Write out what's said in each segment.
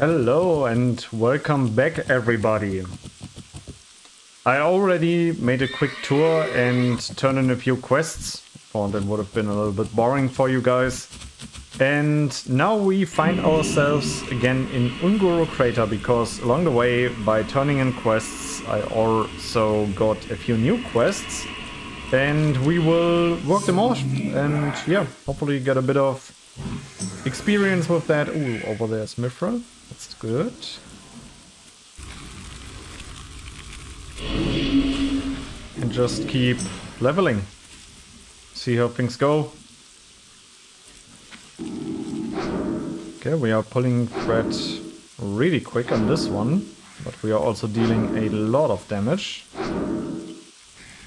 Hello and welcome back everybody. I already made a quick tour and turned in a few quests, or that would have been a little bit boring for you guys. And now we find ourselves again in Unguru Crater because along the way, by turning in quests, I also got a few new quests. And we will work them off and yeah, hopefully get a bit of experience with that. Ooh, over there's Mithril. That's good. And just keep leveling. See how things go. Okay, we are pulling thread really quick on this one, but we are also dealing a lot of damage.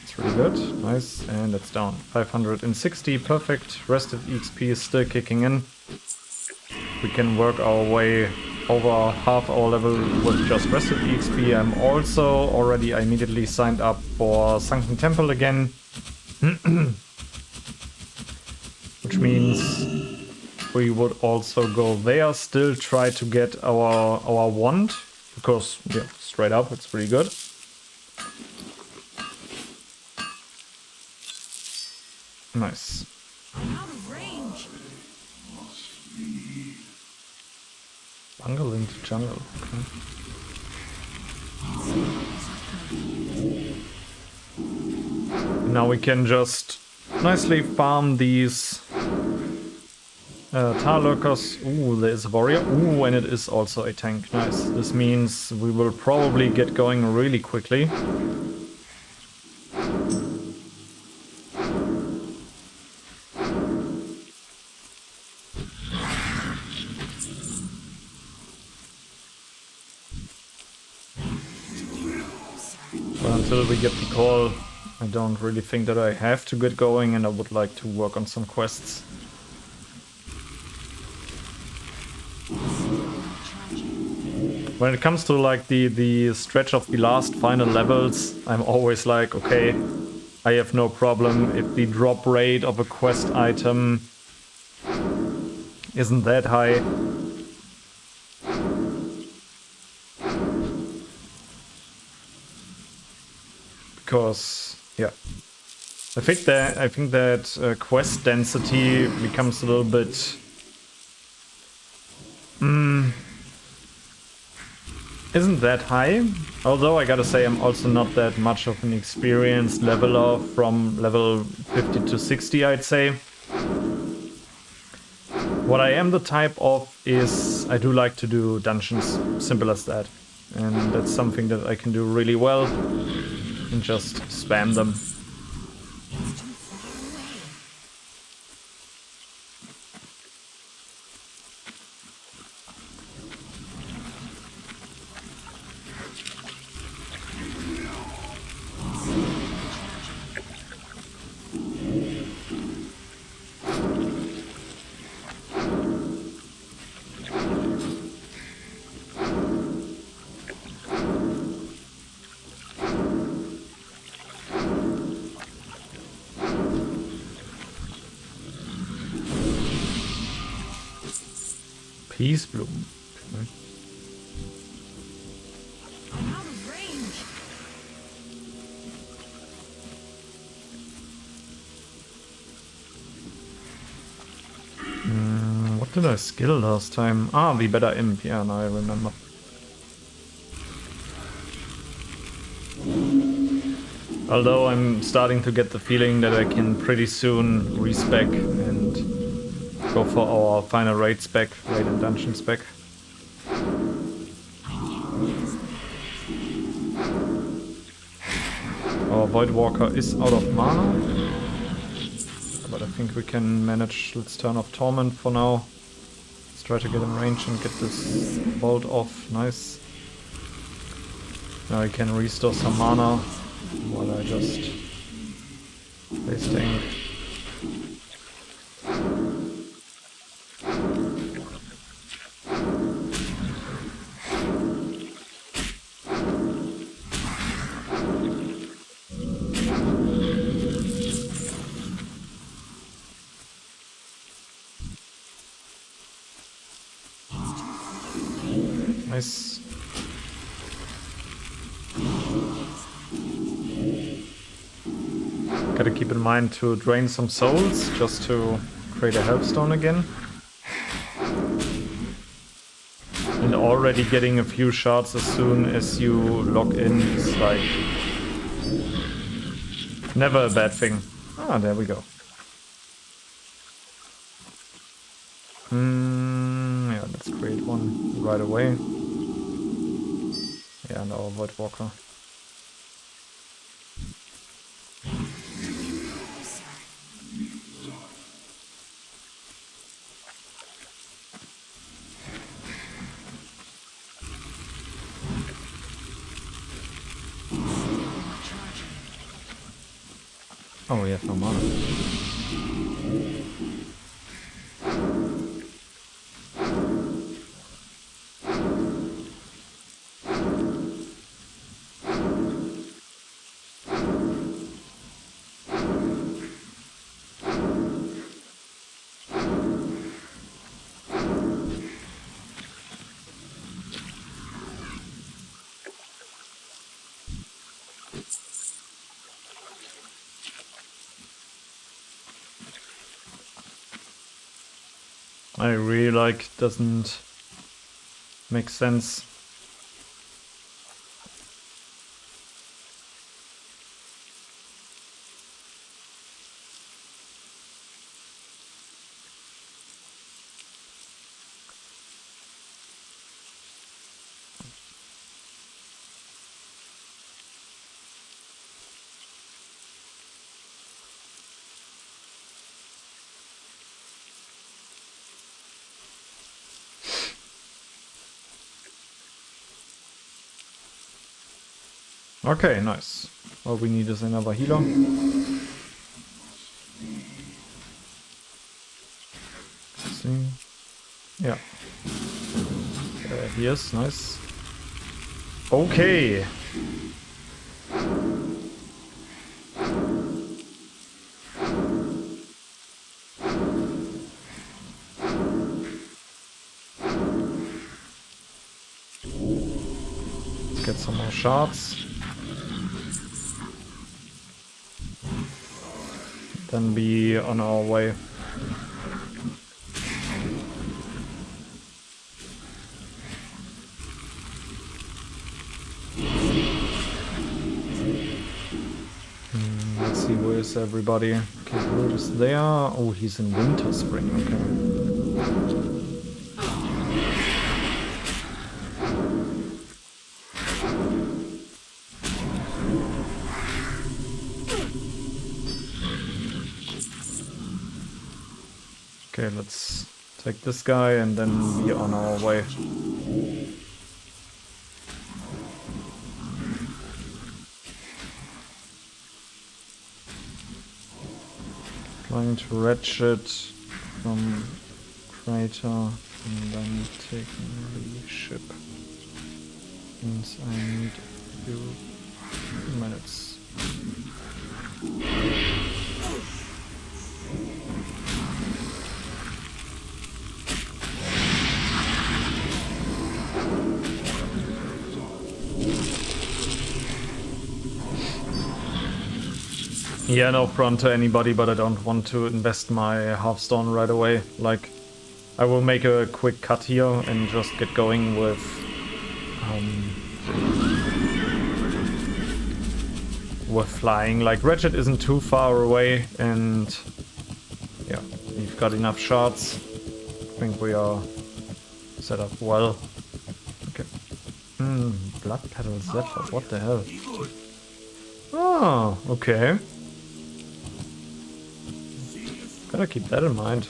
It's really good. Nice, and it's down. 560, perfect. Rest of XP is still kicking in. We can work our way over half our level with just rest of XP. I'm also I immediately signed up for Sunken Temple again. Which means we would also go there, still try to get our wand, because yeah, straight up it's pretty good. Nice. Bungle into jungle. Okay. Now we can just nicely farm these Lootlockus. Ooh, there is a warrior. Ooh, and it is also a tank. Nice. This means we will probably get going really quickly. But until we get the call, I don't really think that I have to get going, and I would like to work on some quests. When it comes to like the stretch of the last final levels, I'm always like, okay, I have no problem if the drop rate of a quest item isn't that high. Because yeah, I think that quest density becomes a little bit isn't that high, although I gotta say I'm also not that much of an experienced leveler from level 50 to 60, I'd say. What I am the type of is I do like to do dungeons, simple as that. And that's something that I can do really well and just spam them. Peace bloom. Okay. What did I skill last time? Ah, the better imp. Yeah, now I remember. Although I'm starting to get the feeling that I can pretty soon respec and go for our final raid spec, raid and dungeon spec. Our Void Walker is out of mana, but I think we can manage. Let's turn off Torment for now. Let's try to get in range and get this bolt off. Nice. Now we can restore some mana while I just base tank. Nice. Gotta keep in mind to drain some souls just to create a healthstone again. And already getting a few shards as soon as you log in is like never a bad thing. Ah, there we go. Yeah, let's create one right away. Yeah, and our Void Walker. Oh, we have no mana. I really like doesn't make sense. Okay, nice. All we need is another healer. See? Yeah. He is, nice. Okay. Let's get some more shards. Then be on our way. Let's see, where is everybody? Okay, Groot is there. Oh, he's in Winter Spring, okay. Okay, let's take this guy and then be on our way. Trying to ratchet from crater and then taking the ship. Means I need a few minutes. Yeah, no front to anybody, but I don't want to invest my Hearthstone right away. Like, I will make a quick cut here and just get going with flying. Like, Ratchet isn't too far away, and yeah, we've got enough shards. I think we are set up well. Okay. Blood Petal Zephyr, what the hell? Oh, okay. Gotta keep that in mind.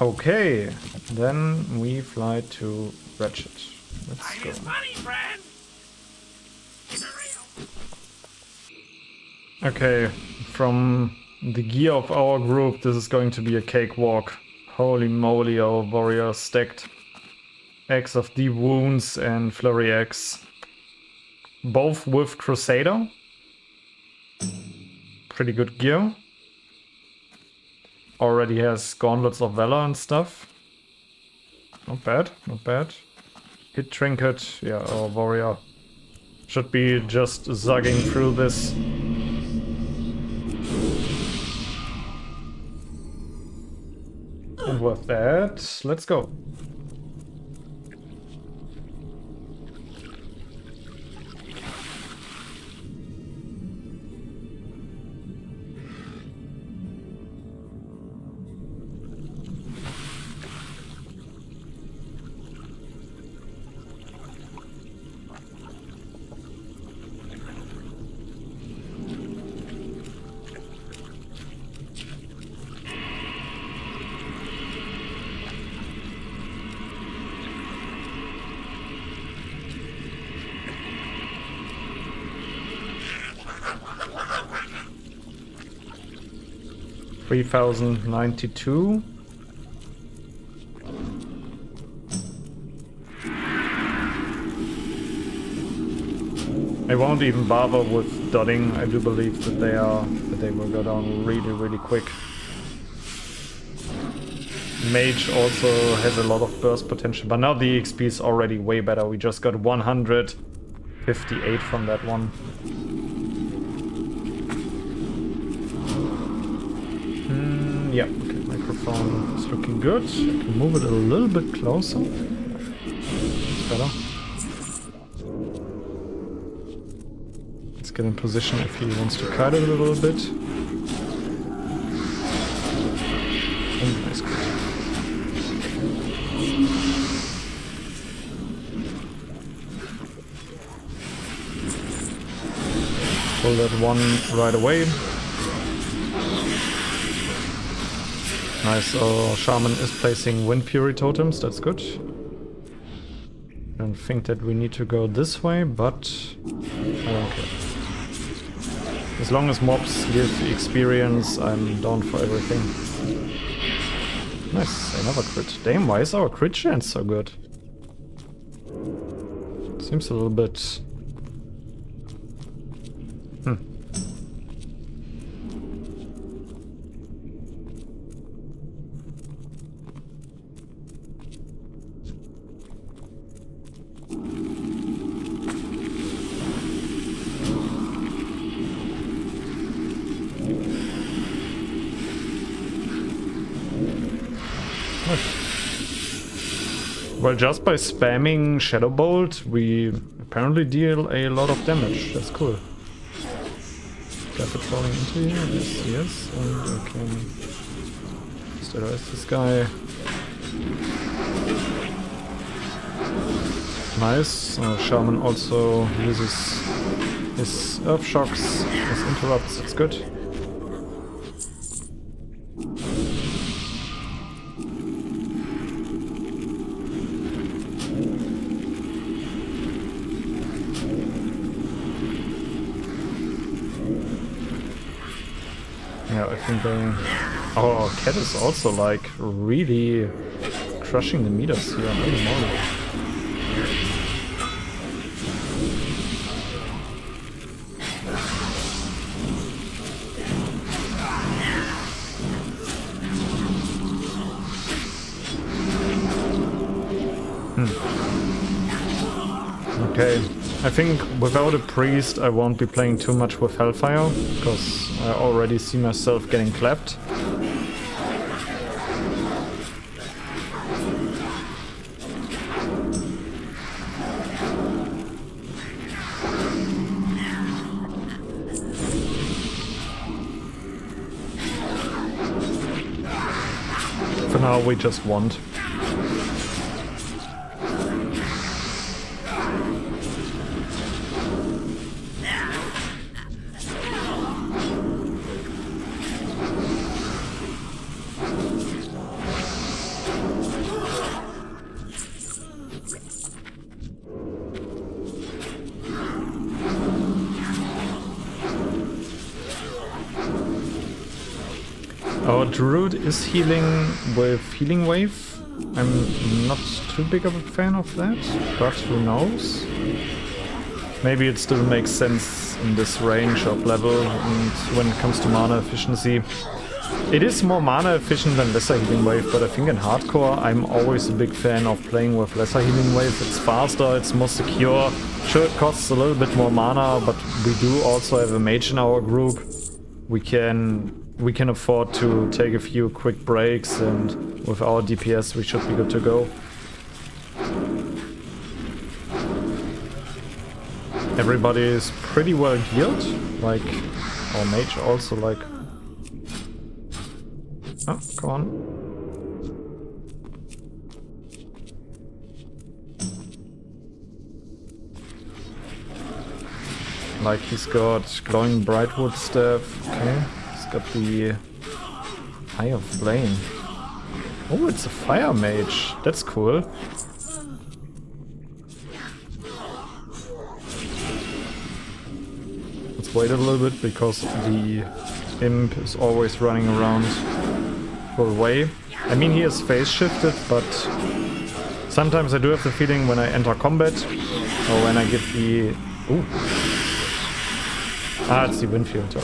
Okay, then we fly to Ratchet. Let's go. Okay, from the gear of our group, this is going to be a cakewalk. Holy moly, our warrior stacked Axe of Deep Wounds and Flurry Axe. Both with Crusader. Pretty good gear. Already has Gauntlets of Valor and stuff. not bad, not bad. Hit trinket, yeah, our warrior should be just zugging through this. And with that, let's go. $3,092. I won't even bother with dotting. I do believe that they will go down really, really quick. Mage also has a lot of burst potential, but now the XP is already way better. We just got 158 from that one. Yeah, okay, microphone is looking good. I can move it a little bit closer. It's better. Let's get in position if he wants to cut it a little bit. Oh, nice cut. Pull that one right away. Nice, our shaman is placing wind fury totems, that's good. I don't think that we need to go this way, but I don't care. As long as mobs give experience, I'm down for everything. Nice, another crit. Damn, why is our crit chance so good? Seems a little bit... Well, just by spamming Shadow Bolt, we apparently deal a lot of damage. That's cool. Carpet falling into here? Yes, yes. And I can sterilize this guy. Nice. Shaman also uses his Earth Shocks, his interrupts. That's good. Yeah, I think our cat is also like really crushing the meters here. Holy moly. Okay, I think without a priest I won't be playing too much with Hellfire, because I already see myself getting clapped. For now we just want. Our druid is healing with Healing Wave. I'm not too big of a fan of that, but who knows? Maybe it still makes sense in this range of level, and when it comes to mana efficiency, It is more mana efficient than Lesser Healing Wave, but I think in hardcore I'm always a big fan of playing with Lesser Healing Wave. It's faster, it's more secure. Sure, it costs a little bit more mana, but we do also have a mage in our group. We can afford to take a few quick breaks, and with our DPS we should be good to go. Everybody is pretty well healed, like our mage also, like... Oh, come on. Like he's got glowing brightwood staff. Okay, he's got the Eye of Flame. Oh, it's a fire mage. That's cool. Let's wait a little bit because the imp is always running around full way. I mean, he is phase shifted, but sometimes I do have the feeling when I enter combat or when I get the... Ooh. Ah, it's the Windfield.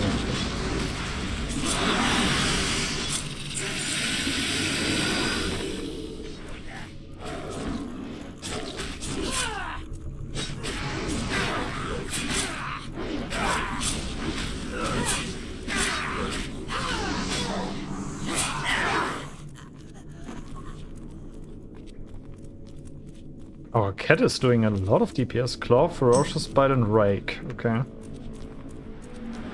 Our cat is doing a lot of DPS. Claw, Ferocious Bite, and Rake. Okay.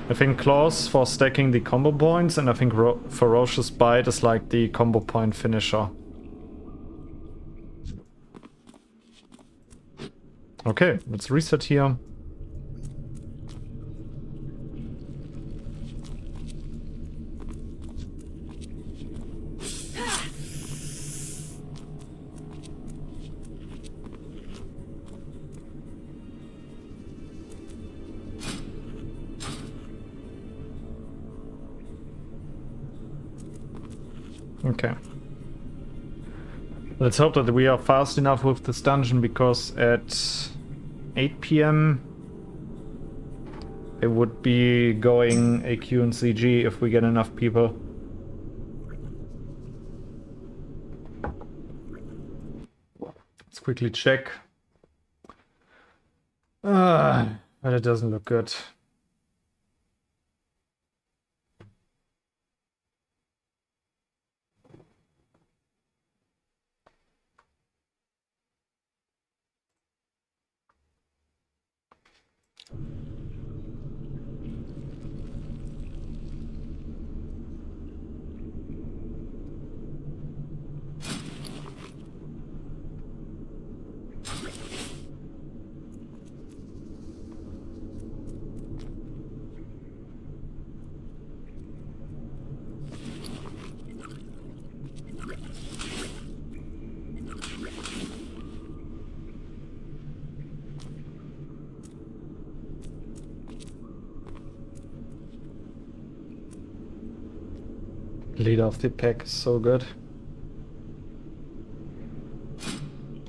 I think Claw's for stacking the combo points, and I think Ferocious Bite is like the combo point finisher. Okay, let's reset here. Okay. Let's hope that we are fast enough with this dungeon, because at 8 PM it would be going AQ and CG if we get enough people. Let's quickly check. But it doesn't look good. Leader of the pack is so good.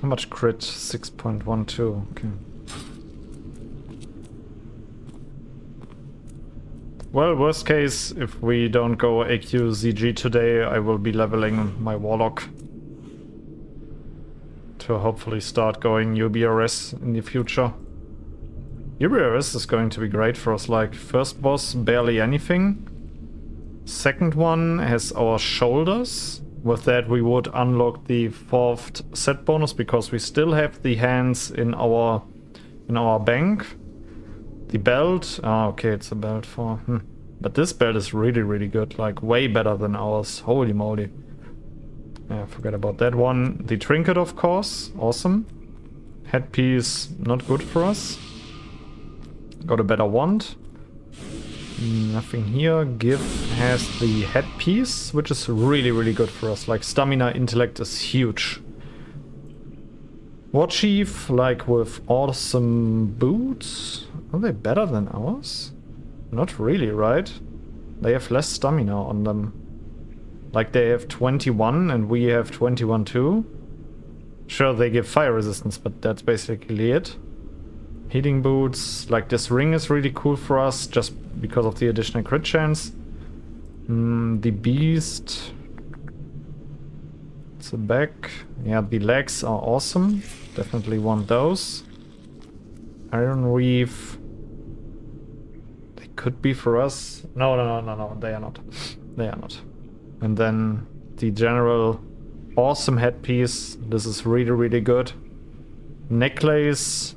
How much crit? 6.12. Okay. Well, worst case, if we don't go AQ ZG today, I will be leveling my Warlock to hopefully start going UBRS in the future. UBRS is going to be great for us. Like, first boss, barely anything. Second one has our shoulders. With that we would unlock the 4th set bonus, because we still have the hands in our bank. The belt, okay, it's a belt for... But this belt is really good, like way better than ours. Holy moly. Yeah, forget about that one. The trinket, of course, awesome. Headpiece, not good for us. Got a better wand. Nothing here. Give has the headpiece, which is really good for us. Like, stamina, intellect is huge. War Chief, like with awesome boots. Are they better than ours? Not really, right? They have less stamina on them. Like, they have 21 and we have 21 too. Sure, they give fire resistance, but that's basically it. Healing boots, like this ring is really cool for us, just because of the additional crit chance. The beast. It's a back. Yeah, the legs are awesome. Definitely want those. Iron Reef. They could be for us. No, they are not. They are not. And then the general awesome headpiece. This is really, really good. Necklace.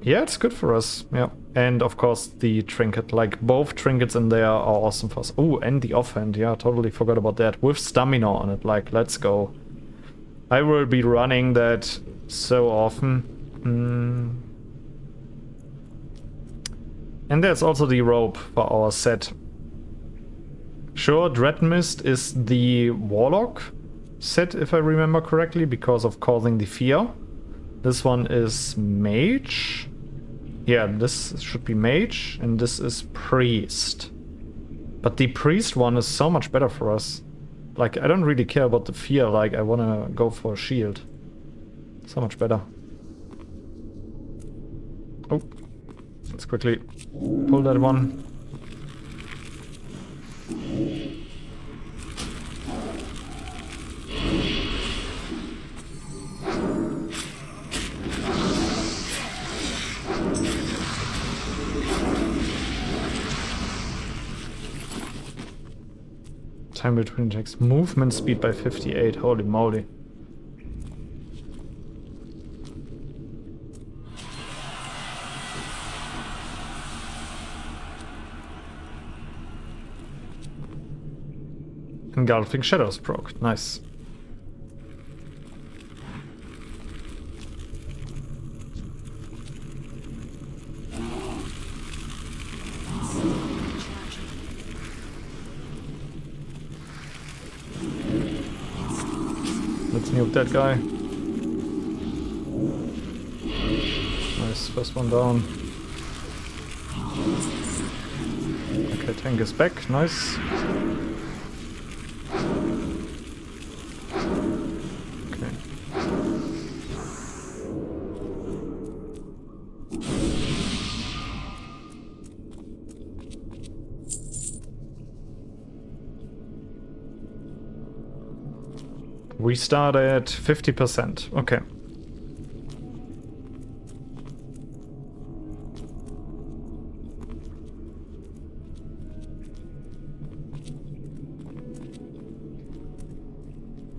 Yeah, it's good for us. Yeah. And of course the trinket. Like both trinkets in there are awesome for us. Oh, and the offhand. Yeah, totally forgot about that. With stamina on it. Like, let's go. I will be running that so often. And there's also the rope for our set. Sure, Dreadmist is the Warlock set, if I remember correctly, because of causing the fear. This one is Mage. Yeah, this should be Mage, and this is Priest. But the Priest one is so much better for us. Like, I don't really care about the fear, like, I wanna go for a shield. So much better. Oh, let's quickly pull that one. Time between attacks. Movement speed by 58. Holy moly. Engulfing Shadows proc. Nice. Let's nuke that guy. Nice, first one down. Okay, tank is back. Nice. We start at 50%. Okay.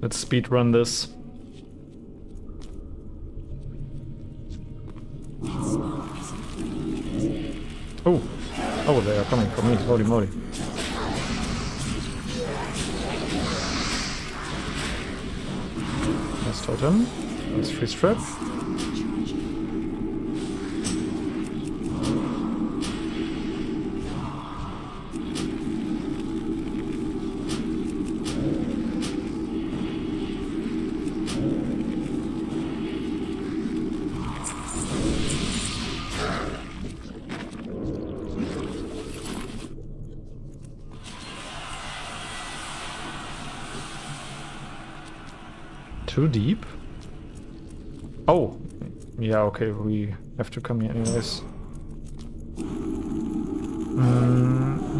Let's speed run this. Oh, they are coming for me. Holy moly. Totem. Let's freeze trap. Too deep? Oh! Yeah, okay, we have to come here anyways.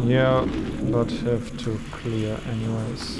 Yeah, but have to clear anyways.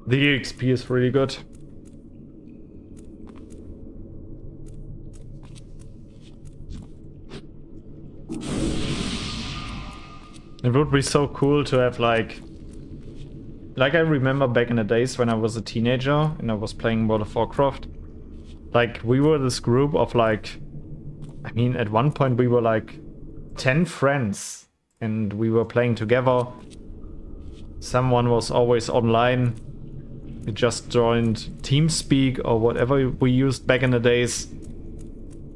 The XP is really good. It would be so cool to have like I remember back in the days when I was a teenager and I was playing World of Warcraft. Like, we were this group of like, I mean, at one point we were like 10 friends and we were playing together. Someone was always online. We just joined TeamSpeak or whatever we used back in the days.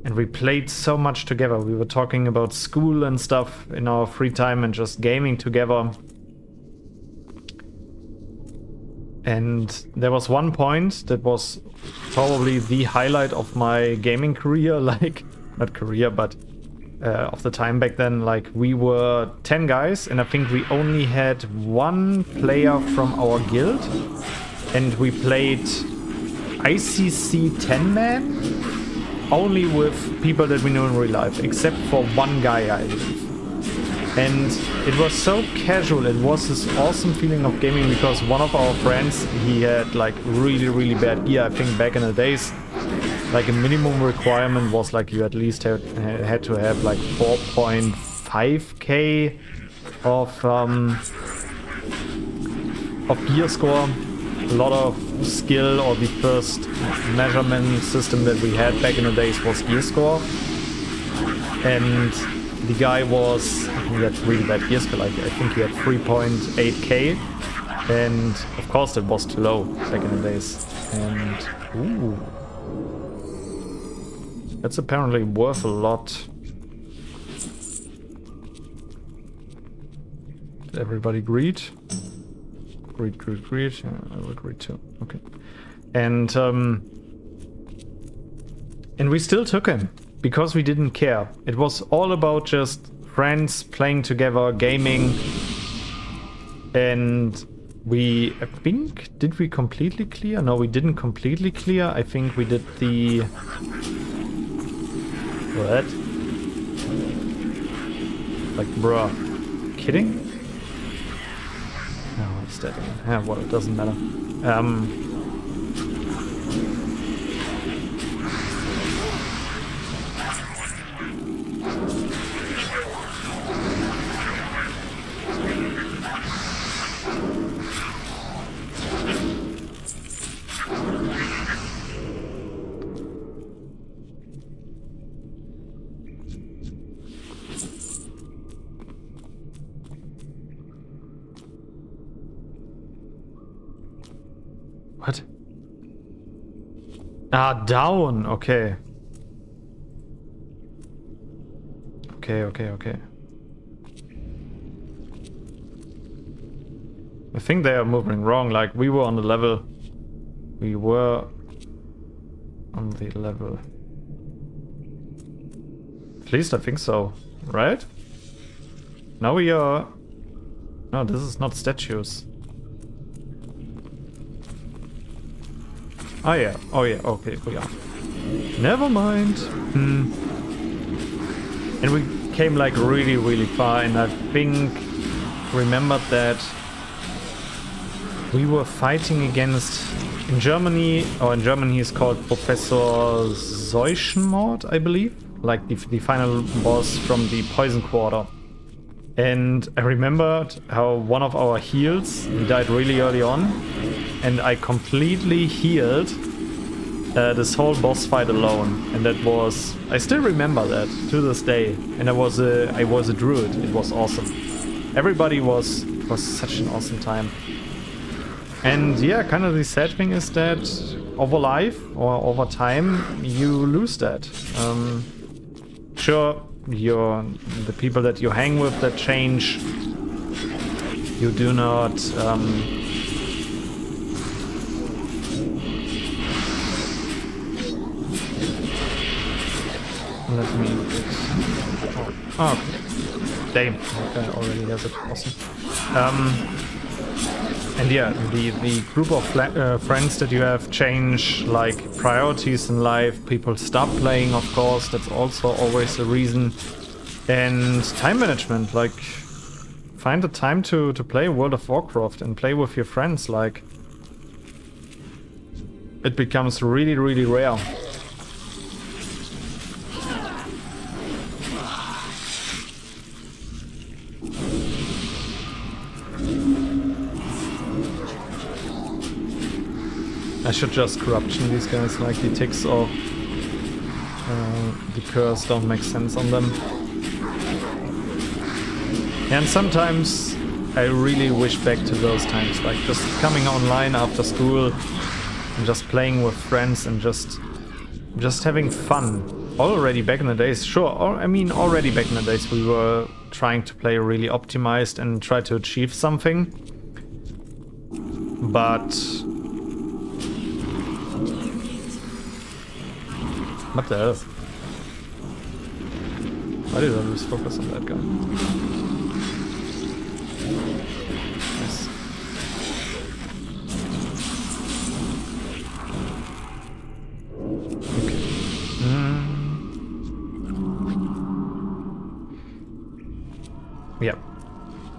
And we played so much together. We were talking about school and stuff in our free time and just gaming together. And there was one point that was probably the highlight of my gaming career, like, not career, but of the time back then. Like, we were 10 guys, and I think we only had one player from our guild, and we played ICC 10-man, only with people that we know in real life, except for one guy, I believe. And it was so casual. It was this awesome feeling of gaming because one of our friends, he had like really bad gear. I think back in the days, like a minimum requirement was like you at least had to have like 4.5k of gear score. A lot of skill, or the first measurement system that we had back in the days was gear score. And the guy he had really bad gear score, like I think he had 3.8k, and of course that was too low back in the days. And ooh, that's apparently worth a lot. Did everybody greet? Greet. Yeah, I will greet too. Okay. And we still took him because we didn't care. It was all about just friends playing together, gaming. And I think, did we completely clear? No, we didn't completely clear. I think we did the... What? Like, bruh. Kidding? No, it's dead again. Yeah, well, it doesn't matter. What? Ah, down. Okay. Okay. I think they are moving wrong. Like, we were on the level. We were on the level. At least I think so. Right? Now we are... No, this is not statues. Oh yeah, okay, we are. Never mind. And we came like really far, and I think remembered that we were fighting against, in Germany it's called Professor Seuchenmord, I believe, like the final boss from the Poison Quarter. And I remembered how one of our heals, he died really early on, and I completely healed this whole boss fight alone. And that was... I still remember that to this day. And I was a druid. It was awesome. Everybody was... It was such an awesome time. And yeah, kind of the sad thing is that over life or over time, you lose that. Sure, the people that you hang with that change. You do not let me oh, okay. Damn, okay, already has it. Awesome. And yeah, the group of friends that you have change, like priorities in life. People stop playing, of course. That's also always a reason. And time management, like find the time to play World of Warcraft and play with your friends. Like, it becomes really rare. I should just corruption these guys, like the ticks or the curse don't make sense on them. And sometimes I really wish back to those times, like just coming online after school and just playing with friends and just having fun. already back in the days, sure, I mean already back in the days we were trying to play really optimized and try to achieve something. But... what the hell? Why did I lose focus on that guy? Nice. Okay. Yeah.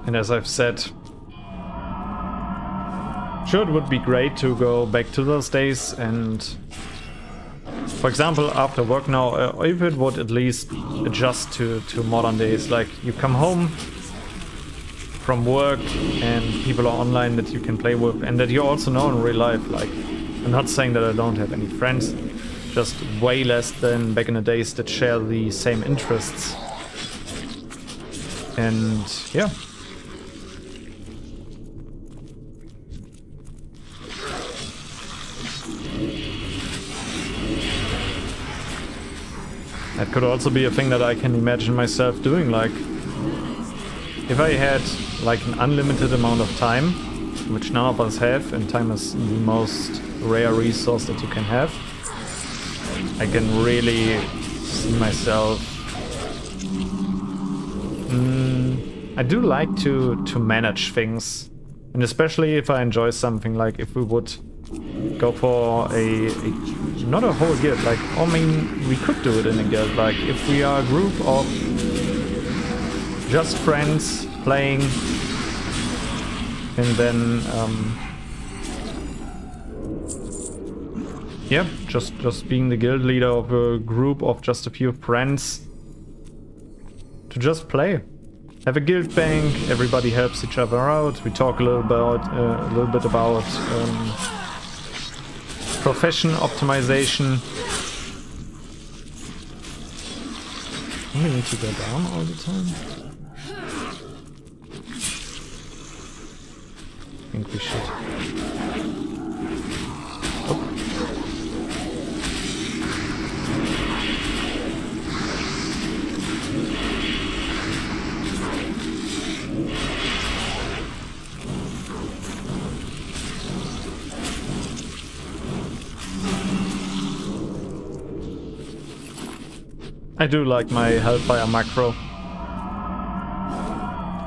And as I've said, sure, it would be great to go back to those days and, for example, after work now, if it would at least adjust to modern days, like you come home from work and people are online that you can play with and that you also know in real life. Like, I'm not saying that I don't have any friends, just way less than back in the days that share the same interests. And yeah. That could also be a thing that I can imagine myself doing, like if I had like an unlimited amount of time, which none of us have, and time is the most rare resource that you can have, I can really see myself. I do like to manage things, and especially if I enjoy something, like if we would go for a not a whole guild, like, I mean, we could do it in a guild, like if we are a group of just friends playing, and then yeah, just being the guild leader of a group of just a few friends to just play. Have a guild bank, everybody helps each other out, we talk a little bit about profession optimization. Do we need to go down all the time? I think we should. Oh. I do like my Hellfire macro.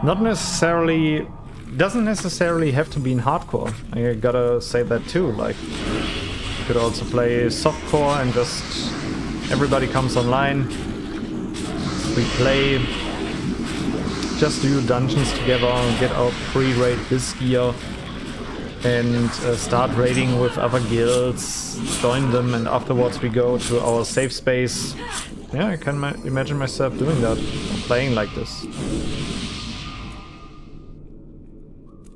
Not necessarily... doesn't necessarily have to be in hardcore. I gotta say that too. Like, you could also play softcore and just... everybody comes online. We play... just do dungeons together, get our pre-raid this gear, and start raiding with other guilds, join them, and afterwards we go to our safe space. Yeah, I can imagine myself doing that, playing like this.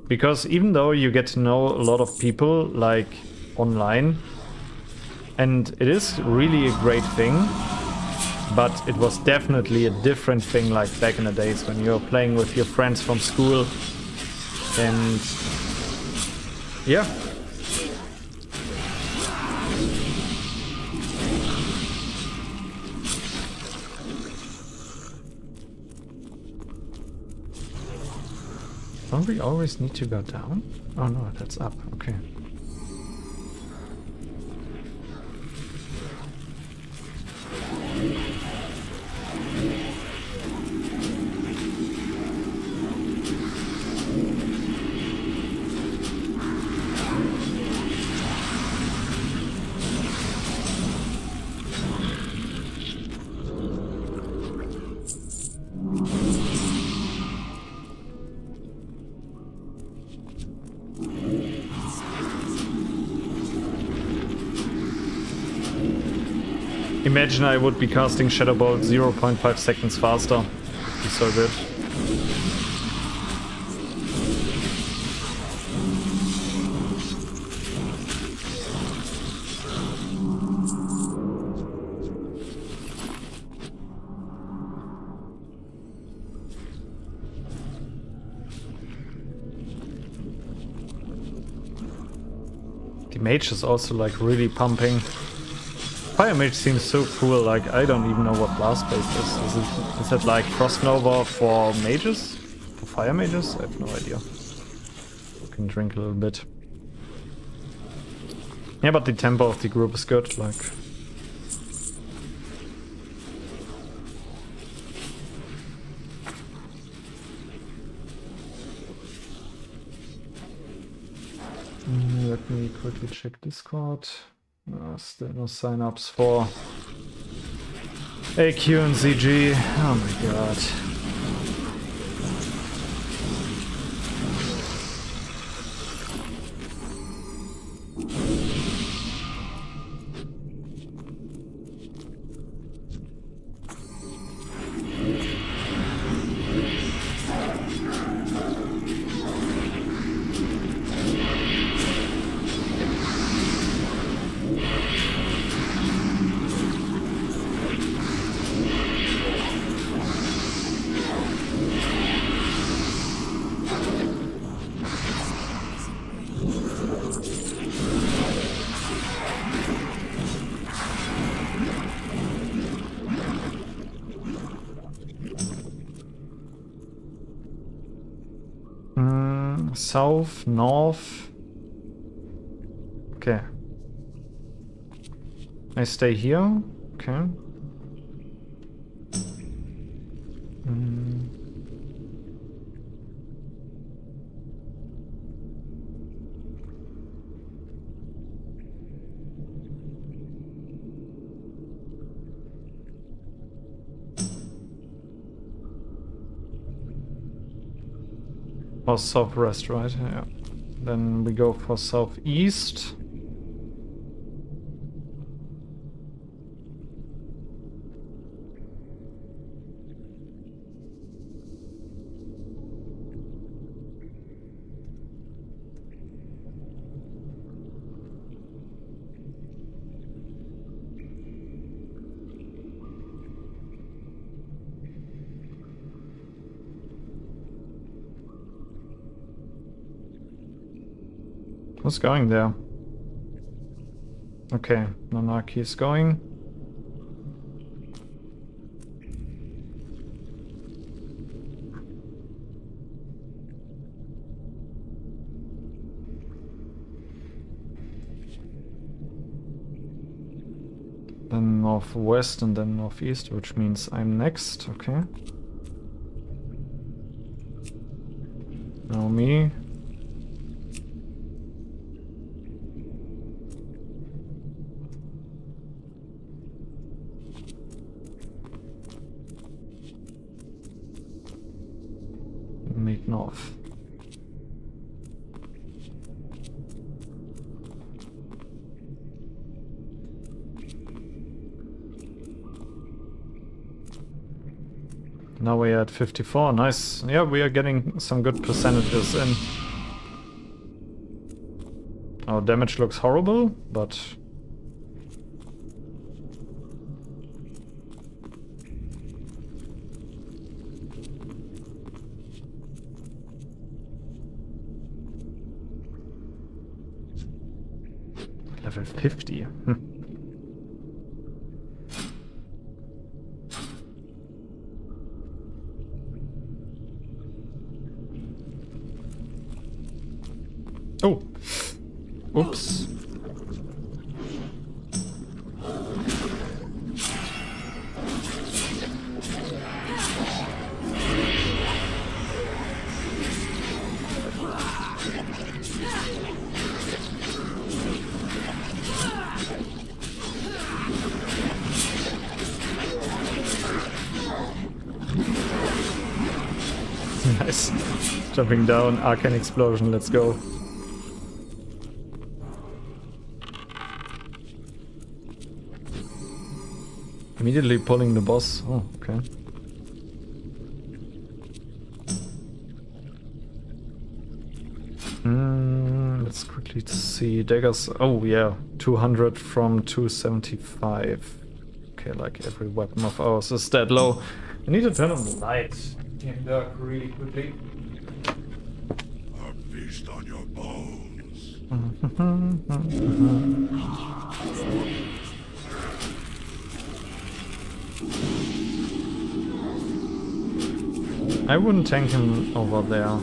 Because even though you get to know a lot of people, like, online, and it is really a great thing, but it was definitely a different thing, like back in the days when you were playing with your friends from school, and yeah. Don't we always need to go down? Oh no, that's up, okay. Imagine I would be casting Shadow Bolt 0.5 seconds faster. It'd be so good. The mage is also like really pumping. Fire Mage seems so cool, like I don't even know what blast base is. Is it like Frost Nova for mages? For fire mages? I have no idea. I can drink a little bit. Yeah, but the tempo of the group is good, like... Let me quickly check Discord. Still no sign-ups for AQ and ZG. Oh my god. South, north. Okay. I stay here. Okay. Or southwest, right? Yeah. Then we go for southeast. Who's going there? Okay, Nanaki is going. Then northwest and then northeast, which means I'm next. Okay. Now me. Meet north. Now we're at 54. Nice. Yeah, we are getting some good percentages in. Our damage looks horrible, but... Level 50. Oh! Oops. Nice. Jumping down, arcane explosion, let's go. Immediately pulling the boss. Oh, okay. Let's quickly see. Daggers. Oh, yeah. 200 from 275. Okay, like every weapon of ours is that low. I need to turn on the light in dark really quickly. A feast on your bones. I wouldn't tank him over there.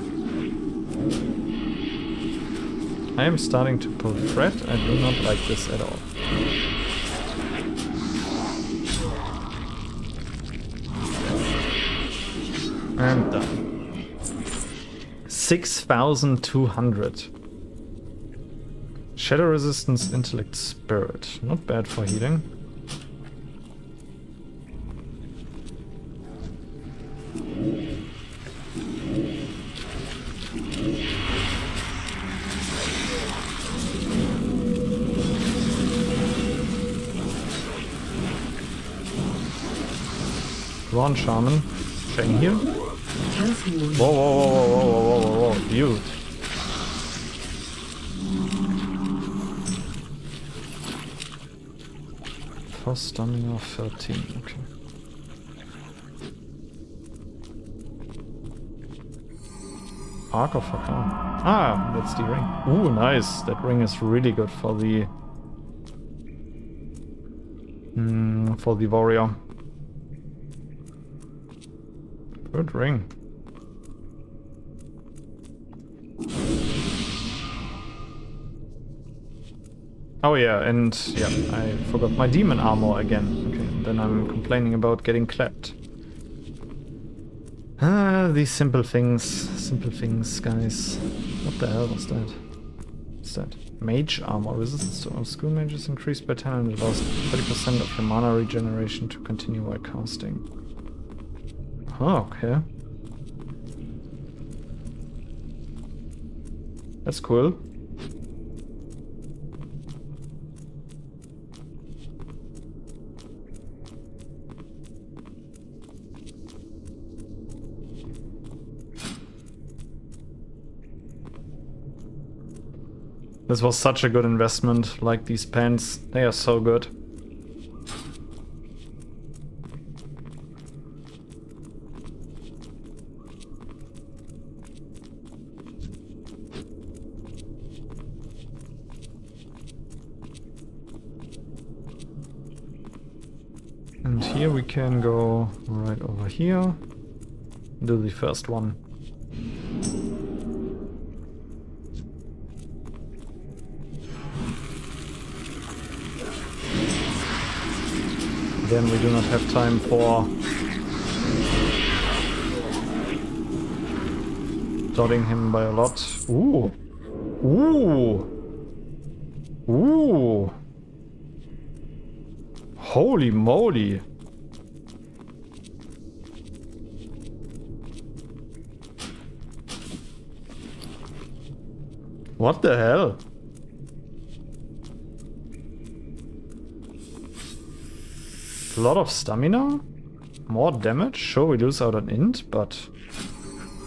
I am starting to pull threat. I do not like this at all. I'm done. 6,200. Shadow resistance, intellect, spirit. Not bad for healing. Come on, Shaman. Chain heal. Whoa, whoa, whoa, whoa, whoa, whoa, whoa, whoa, dude. For stamina 13, okay. Arc of Arcan. Ah, that's the ring. Ooh, nice. That ring is really good for the warrior. Good ring. Oh yeah, and yeah, I forgot my demon armor again. Okay, then I'm complaining about getting clapped. Ah, these simple things, guys. What the hell was that? What's that? Mage armor. Resistance to all school mages increased by 10 and allows 30% of your mana regeneration to continue while casting. Oh, okay. That's cool. This was such a good investment, like these pants. They are so good. And here we can go right over here. Do the first one. Then we do not have time for dotting him by a lot. Ooh! Ooh! Ooh! Holy moly! What the hell? A lot of stamina? More damage? Sure, we lose out on int, but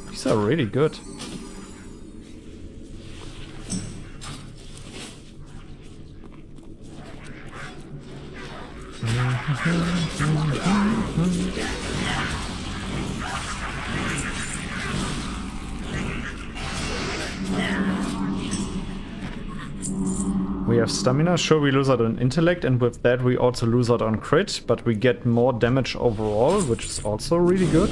these are really good. We have stamina, sure we lose out on intellect, and with that we also lose out on crit, but we get more damage overall, which is also really good.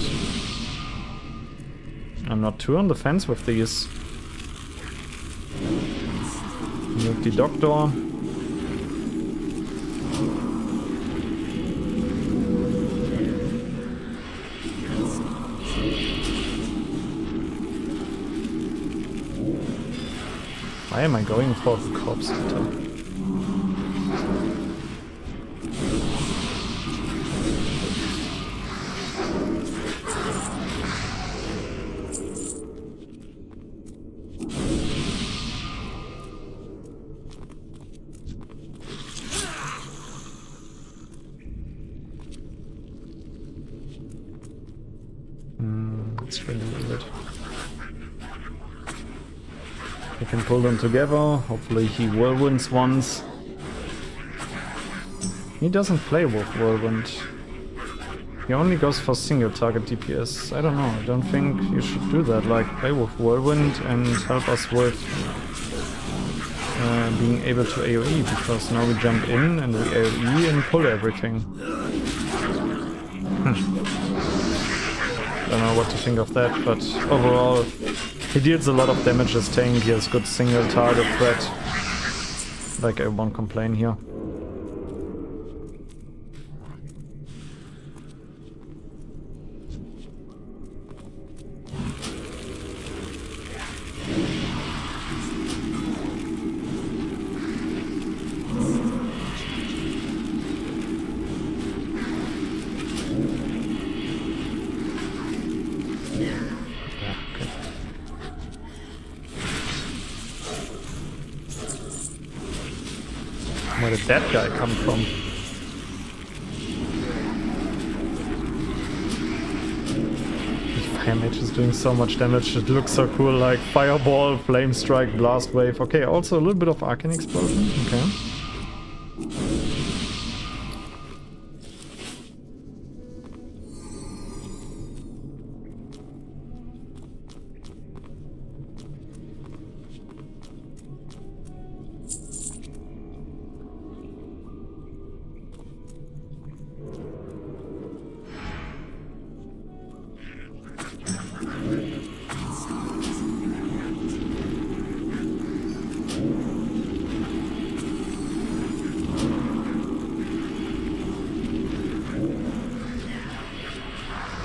I'm not too on the fence with these. Move the doctor. Why am I going for the corpse attack? That's really weird. We can pull them together. Hopefully he whirlwinds once. He doesn't play with whirlwind. He only goes for single target DPS. I don't know. I don't think you should do that. Like, play with whirlwind and help us with being able to AoE, because now we jump in and we AoE and pull everything. don't know what to think of that, but overall, he deals a lot of damage as tank. He has good single target threat. Like, I won't complain here. Where did that guy come from? Fire Mage is doing so much damage, it looks so cool, like Fireball, Flame Strike, Blast Wave. Okay, also a little bit of Arcane Explosion, okay.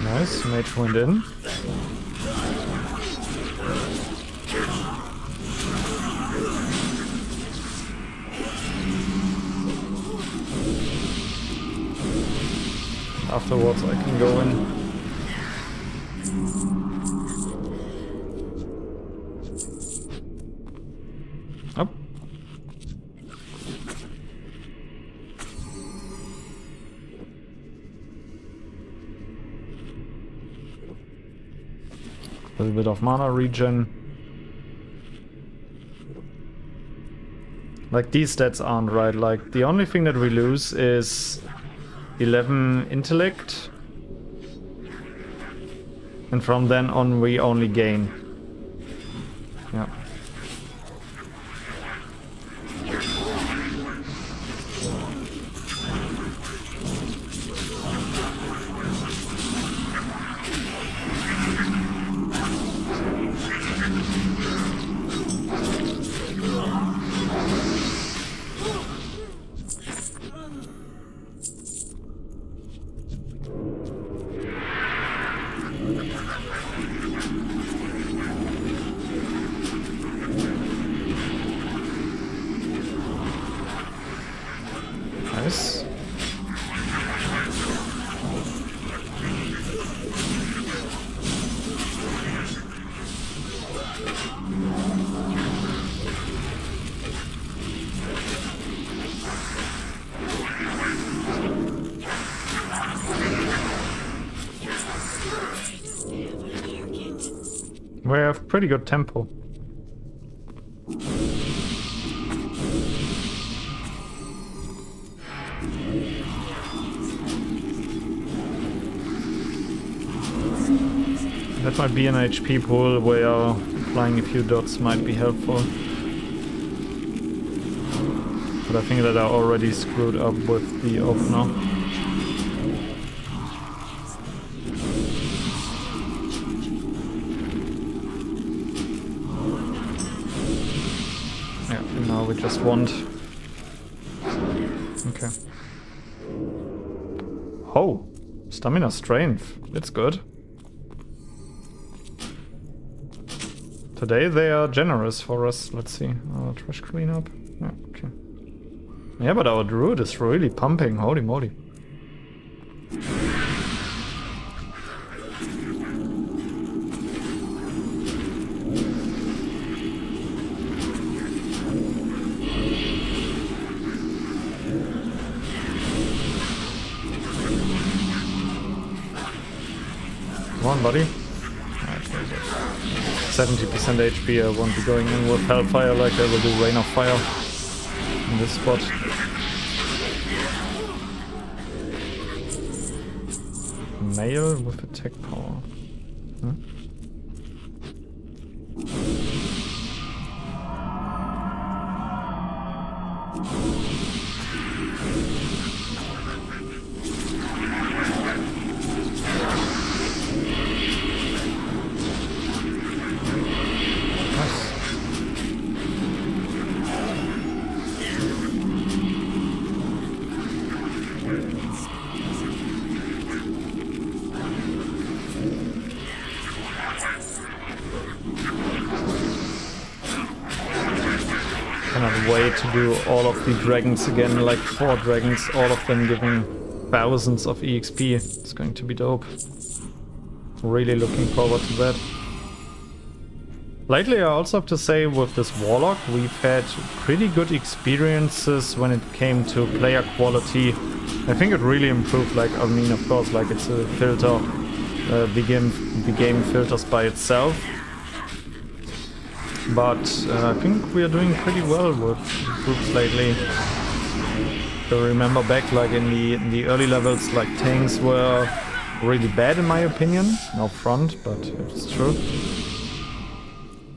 Nice, Mage went in. Afterwards I can go in. Up. A little bit of mana regen. Like, these stats aren't right. Like, the only thing that we lose is 11 intellect. And from then on we only gain. Yeah. Nice. We have pretty good tempo. That might be an HP pool where flying a few dots might be helpful. But I think that I already screwed up with the opener. Yeah, now we just want... Okay. Oh! Stamina strength. It's good. Today they are generous for us. Let's see. Trash cleanup. Yeah, okay. Yeah, but our druid is really pumping. Holy moly. Come on, buddy. 70% HP, I won't be going in with Hellfire like I will do Rain of Fire in this spot. Male with attack power. Hmm? wait to do all of the dragons again, like 4 dragons, all of them giving thousands of EXP. It's going to be dope. Really looking forward to that. Lately, I also have to say, with this Warlock, we've had pretty good experiences when it came to player quality. I think it really improved, like, I mean, of course, like, it's a filter, the game filters by itself. But I think we are doing pretty well with groups lately. I remember back, like, in the early levels, like, tanks were really bad in my opinion, up front, but it's true.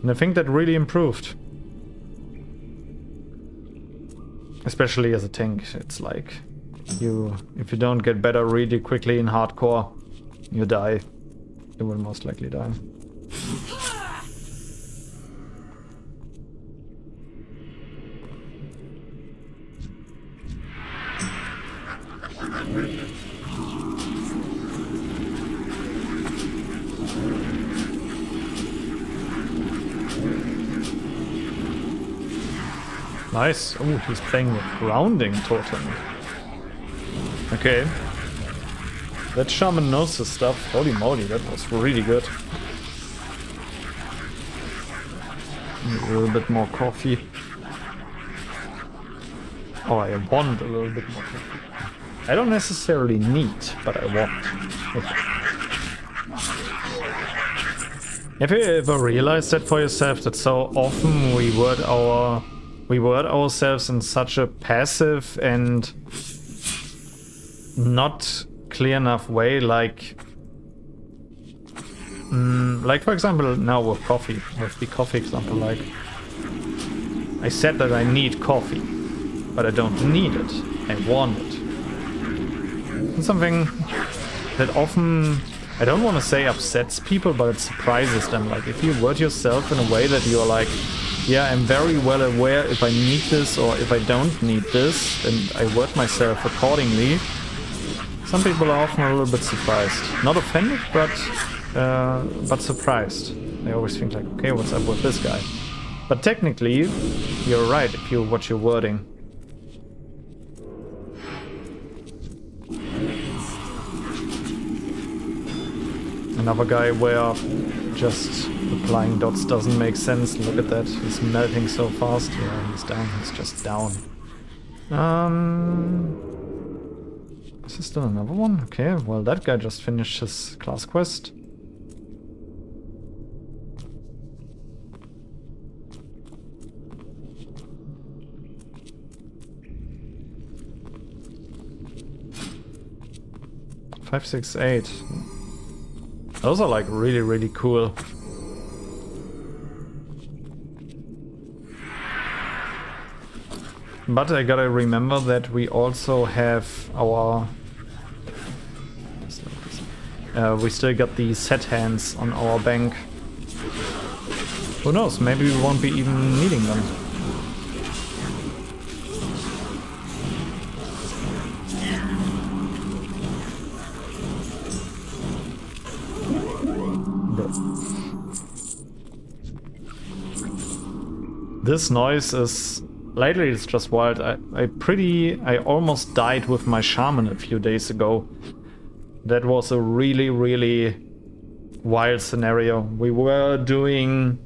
And I think that really improved. Especially as a tank, it's like, if you don't get better really quickly in hardcore, you die. You will most likely die. Nice. Oh, he's playing with grounding totem. Okay. That shaman knows his stuff. Holy moly, that was really good. A little bit more coffee. Oh, I want a little bit more coffee. I don't necessarily need, but I want. Okay. Have you ever realized that for yourself, that so often we word ourselves in such a passive and not clear enough way, like for example now with coffee, with the coffee example, like I said that I need coffee, but I don't need it, I want it. It's something that often, I don't want to say upsets people, but it surprises them. Like if you word yourself in a way that you're like, yeah, I'm very well aware if I need this or if I don't need this, and I word myself accordingly. Some people are often a little bit surprised. Not offended, but surprised. They always think like, okay, what's up with this guy? But technically, you're right if you watch your wording. Another guy where just applying dots doesn't make sense. Look at that, he's melting so fast. Yeah, he's down, he's just down. Is there still another one? Okay, well that guy just finished his class quest. Five, 6, 8. Those are like really, really cool. But I gotta remember that we also have our... we still got the set hands on our bank. Who knows, maybe we won't be even needing them. This noise is... Lately it's just wild. I almost died with my shaman a few days ago. That was a really, really wild scenario. We were doing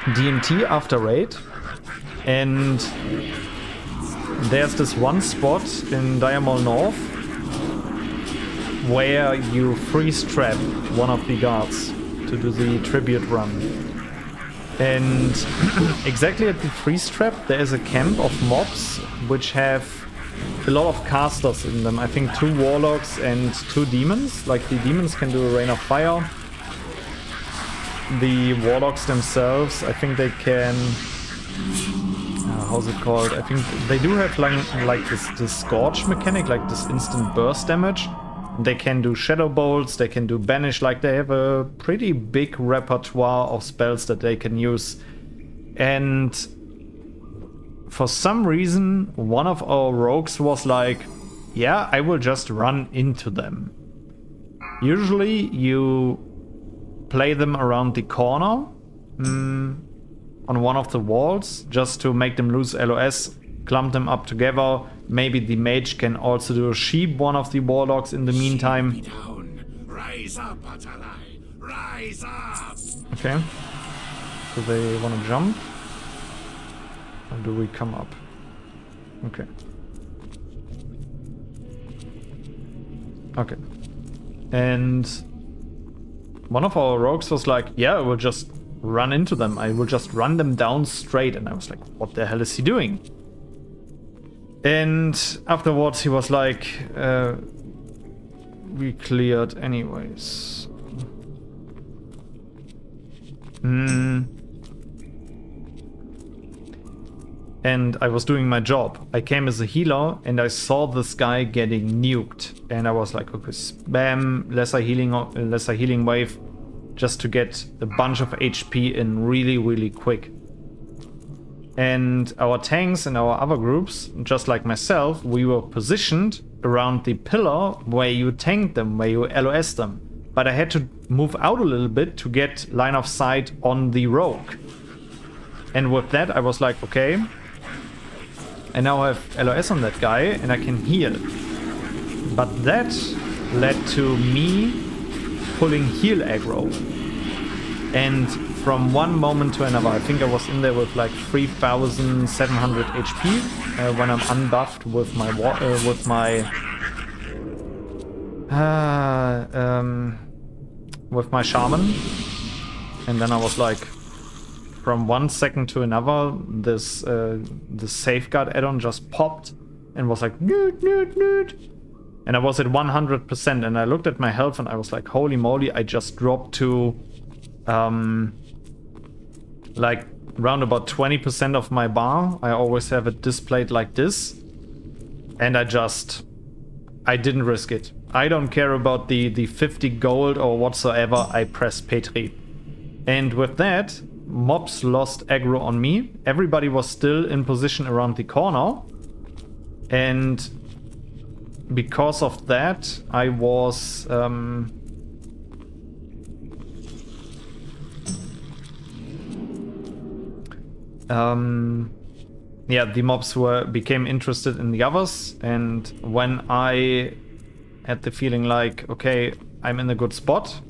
DMT after raid, and there's this one spot in Diamond North where you freeze trap one of the guards to do the tribute run. And exactly at the freeze trap there is a camp of mobs which have a lot of casters in them. I think 2 warlocks and 2 demons. Like the demons can do a rain of fire. The warlocks themselves, I think they can... how's it called? I think they do have like this scorch mechanic, like this instant burst damage. They can do shadow bolts, they can do banish, like they have a pretty big repertoire of spells that they can use. And for some reason, one of our rogues was like, yeah, I will just run into them. Usually you play them around the corner, on one of the walls just to make them lose LOS, clump them up together. Maybe the mage can also do sheep one of the warlocks in the meantime. Rise up, Atalai. Rise up. Okay. Do they want to jump? Or do we come up? Okay. Okay. And one of our rogues was like, yeah, I will just run into them. I will just run them down straight. And I was like, what the hell is he doing? And afterwards he was like, we cleared anyways. And I was doing my job. I came as a healer and I saw this guy getting nuked. And I was like, okay, spam lesser healing wave just to get a bunch of HP in really, really quick. And our tanks and our other groups, just like myself, we were positioned around the pillar where you tank them, where you LOS them. But I had to move out a little bit to get line of sight on the rogue. And with that, I was like, okay, I now have LOS on that guy and I can heal. But that led to me pulling heal aggro. And from one moment to another, I think I was in there with like 3,700 HP when I'm unbuffed with my shaman. And then I was like, from 1 second to another, this safeguard add-on just popped and was like, noot, noot, noot. And I was at 100%, and I looked at my health and I was like, holy moly, I just dropped to like round about 20% of my bar. I always have it displayed like this. And I didn't risk it. I don't care about the 50 gold or whatsoever. I pressed Petri. And with that, mobs lost aggro on me. Everybody was still in position around the corner. And because of that, I was... yeah, the mobs became interested in the others, and when I had the feeling like, okay, I'm in a good spot,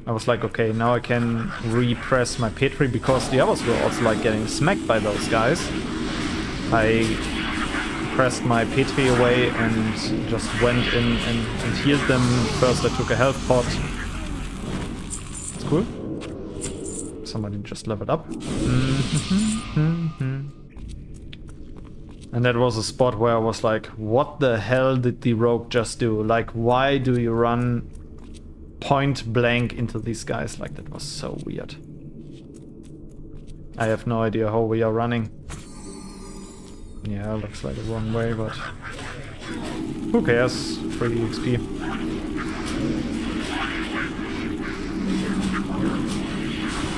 I was like, okay, now I can repress my Petri, because the others were also like getting smacked by those guys. I pressed my Petri away and just went in and healed them. First I took a health pot. It's cool. Somebody just leveled up. And that was a spot where I was like, what the hell did the rogue just do? Like, why do you run point blank into these guys? Like, that was so weird. I have no idea how we are running. Yeah, looks like the wrong way, but who cares? Free XP.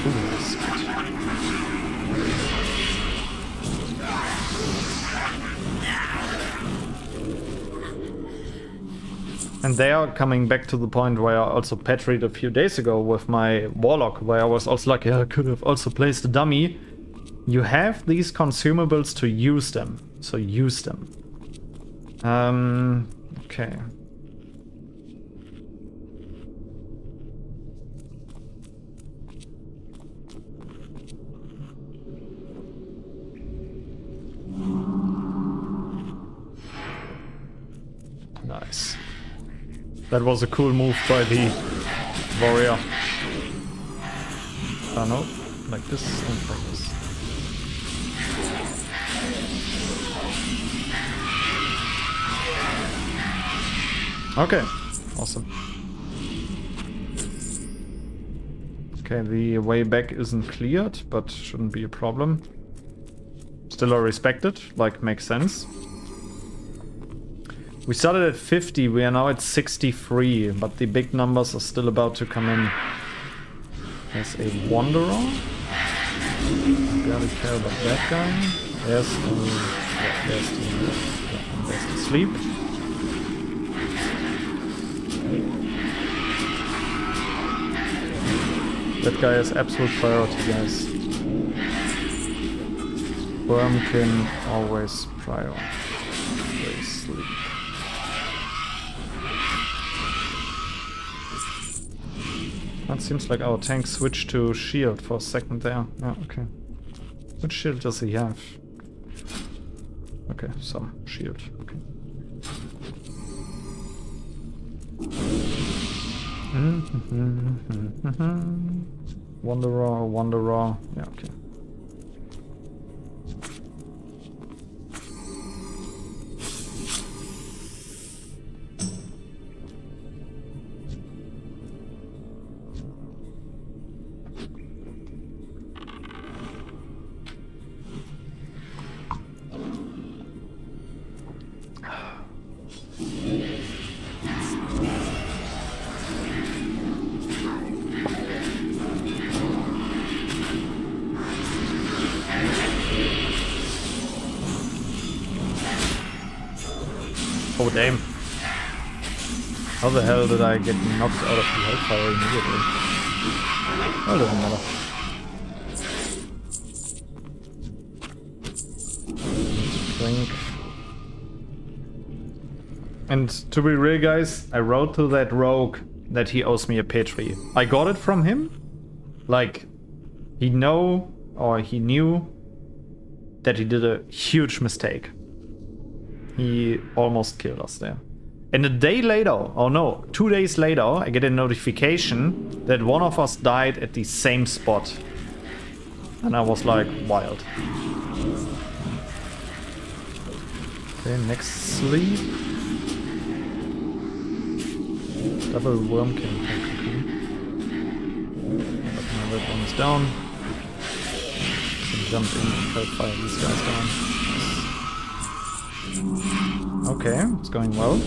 Ooh, that's good. And they are coming back to the point where I also petried a few days ago with my Warlock, where I was also like, yeah, I could have also placed a dummy. You have these consumables to use them, so use them. Okay. Nice. That was a cool move by the warrior. Oh no, like this and like this. Okay, awesome. Okay, the way back isn't cleared, but shouldn't be a problem. Still I respect it, like, makes sense. We started at 50, we are now at 63, but the big numbers are still about to come in. There's a wanderer. I barely care about that guy. There's the sleep. That guy is absolute priority, guys. Wormkin always prior. They sleep. That seems like our tank switched to shield for a second there. Yeah, okay. Which shield does he have? Okay, some shield. Okay. Wanderer. Yeah, okay. Oh damn. How the hell did I get knocked out of the hellfire immediately? Well, doesn't matter. Drink. And to be real guys, I wrote to that rogue that he owes me a petri. I got it from him. Like, he knew that he did a huge mistake. He almost killed us there. And a day later, oh no, 2 days later, I get a notification that one of us died at the same spot. And I was like, wild. Okay, next sleep. Double wormkin. My red one is down. Can jump in and help fire these guys down. Okay, it's going well.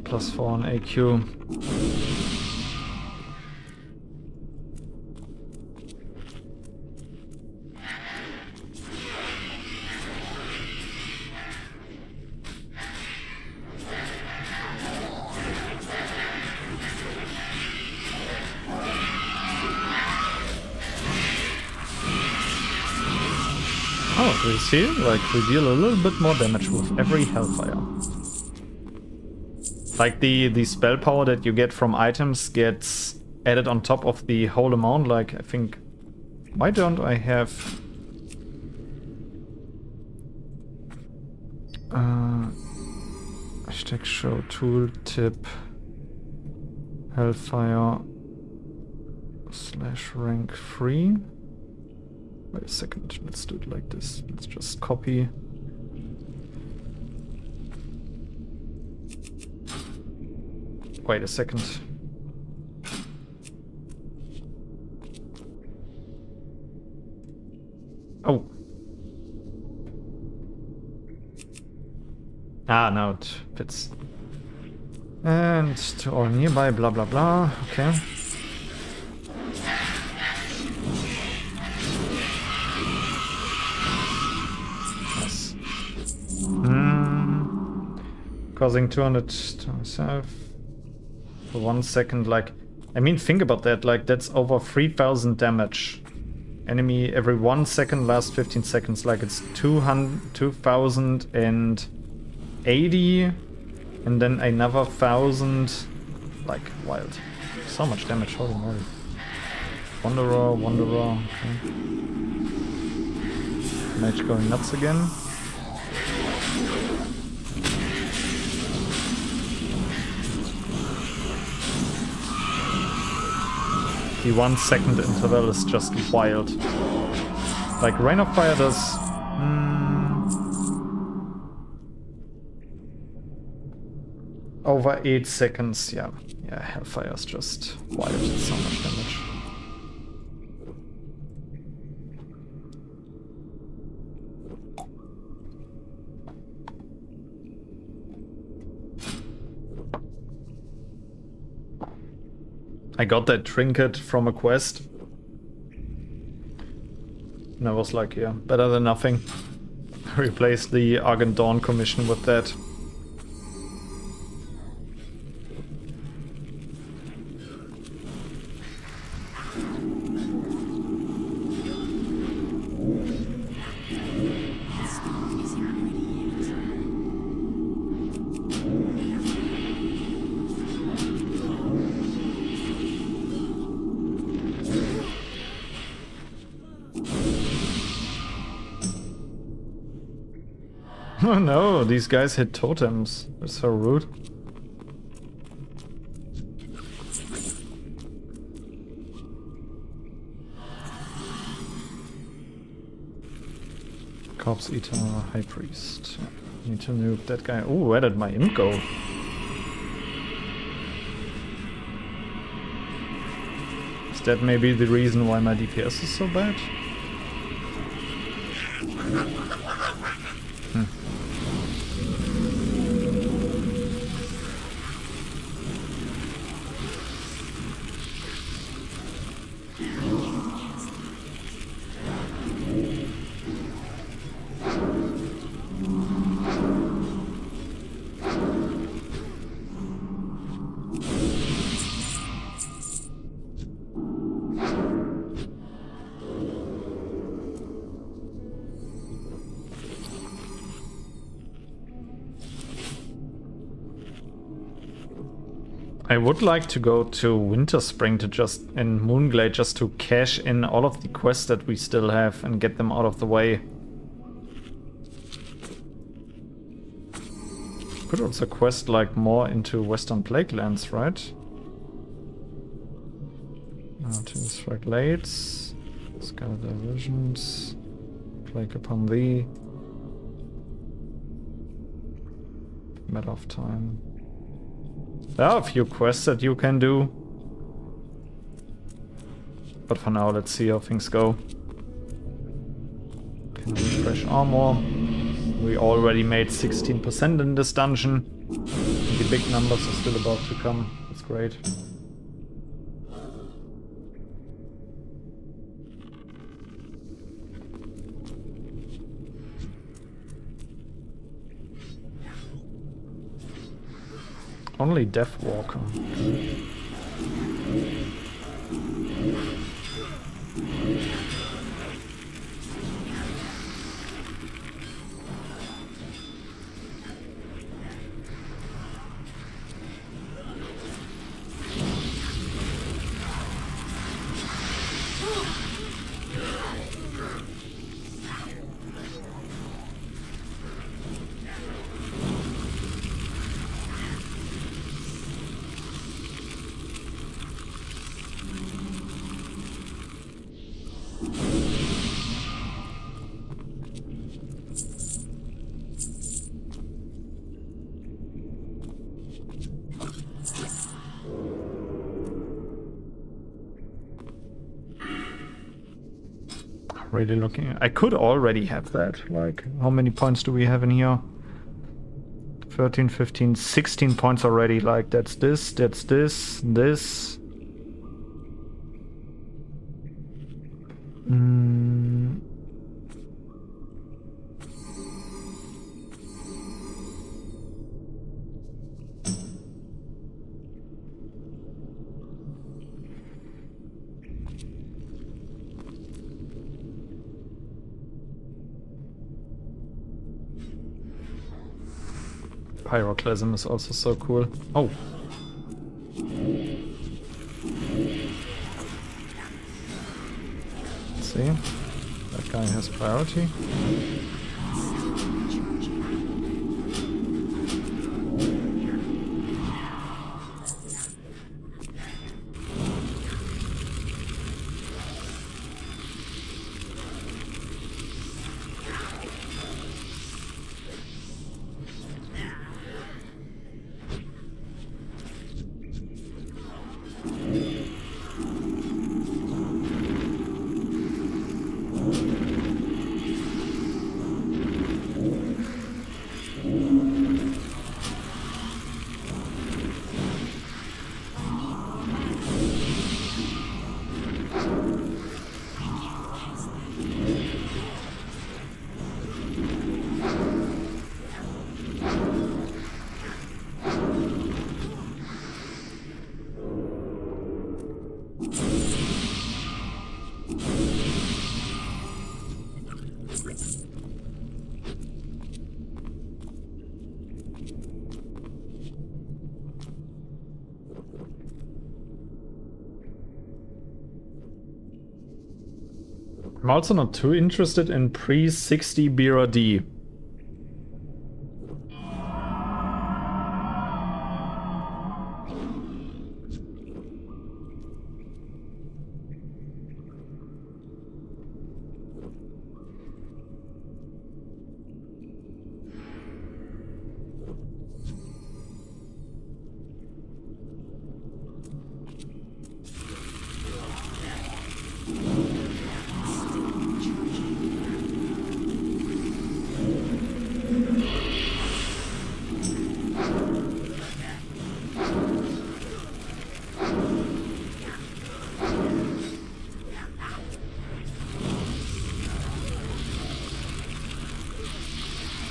+4 on AQ. Oh, do you see? Like, we deal a little bit more damage with every hellfire. Like the spell power that you get from items gets added on top of the whole amount. Like, I think... Why don't I have... hashtag show tooltip hellfire / rank 3. Wait a second, let's do it like this. Let's just copy. Wait a second. Oh. Ah, now it fits. And to all nearby, blah blah blah. Okay. Nice. Causing 200 to myself. For 1 second, like, I mean, think about that, like, that's over 3000 damage. Enemy every 1 second, last 15 seconds, like, it's 2080, and then another 1000, like, wild. So much damage, holy moly. Wanderer, okay. Mage going nuts again. The 1 second interval is just wild. Like, Rain of Fire does... over 8 seconds, yeah. Yeah, Hellfire is just wild. It's so much damage. I got that trinket from a quest. And I was like, yeah, better than nothing. Replace the Argent Dawn commission with that. Oh no, these guys hit totems. That's so rude. Corpse Eater, High Priest. Need to nuke that guy. Oh, where did my imp go? Is that maybe the reason why my DPS is so bad? I would like to go to Winter Spring to just and Moonglade just to cash in all of the quests that we still have and get them out of the way. Could also quest like more into Western Plaguelands, right? To strike Lades, Scarlet Visions, Plague upon thee, Matter of Time. There are a few quests that you can do. But for now, let's see how things go. Can refresh armor. We already made 16% in this dungeon. The big numbers are still about to come. That's great. Only Deathwalker. Really looking. I could already have that. Like, how many points do we have in here? 13, 15, 16 points already. Like, that's this, this. Pyroclasm is also so cool. Oh. Let's see. That guy has priority. I'm also not too interested in pre-60 BRD.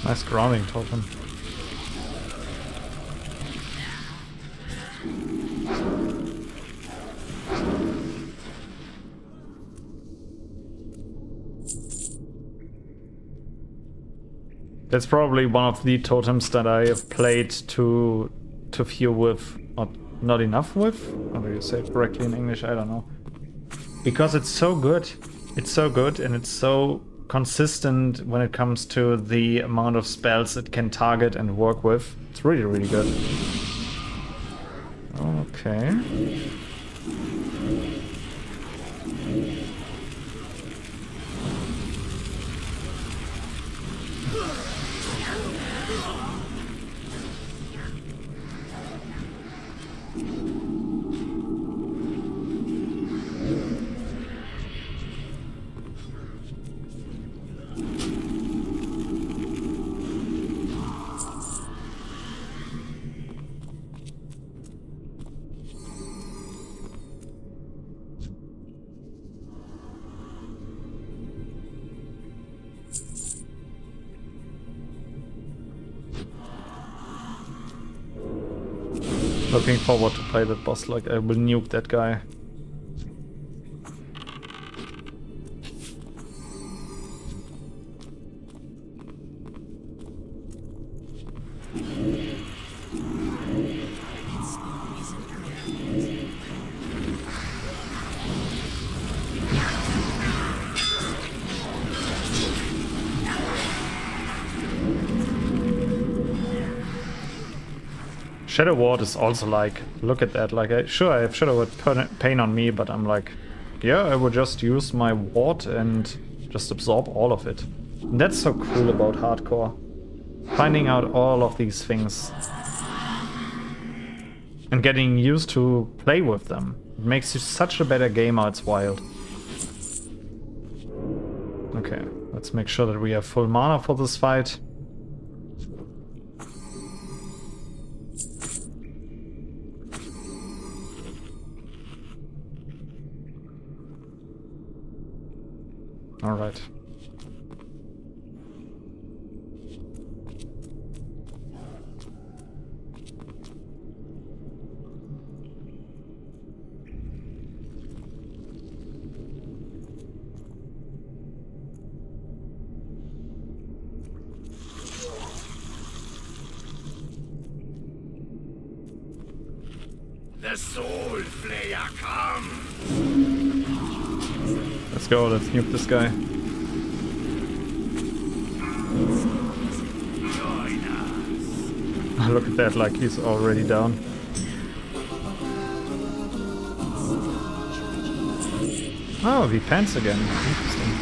Nice grounding totem. That's probably one of the totems that I have played too few with, not enough with. How do you say it correctly in English? I don't know. Because it's so good. It's so good and it's so consistent when it comes to the amount of spells it can target and work with. It's really, really good. Okay. Looking forward to play that boss, like I will nuke that guy. Shadow Ward is also like, look at that, like, sure I have Shadow Ward pain on me, but I'm like, yeah, I would just use my ward and just absorb all of it. And that's so cool about hardcore. Finding out all of these things. And getting used to play with them. It makes you such a better gamer, it's wild. Okay, let's make sure that we have full mana for this fight. All right. The Soul Flayer comes! Let's go, let's nuke this guy. Join us! Look at that, like he's already down. Oh, he pants again. Interesting.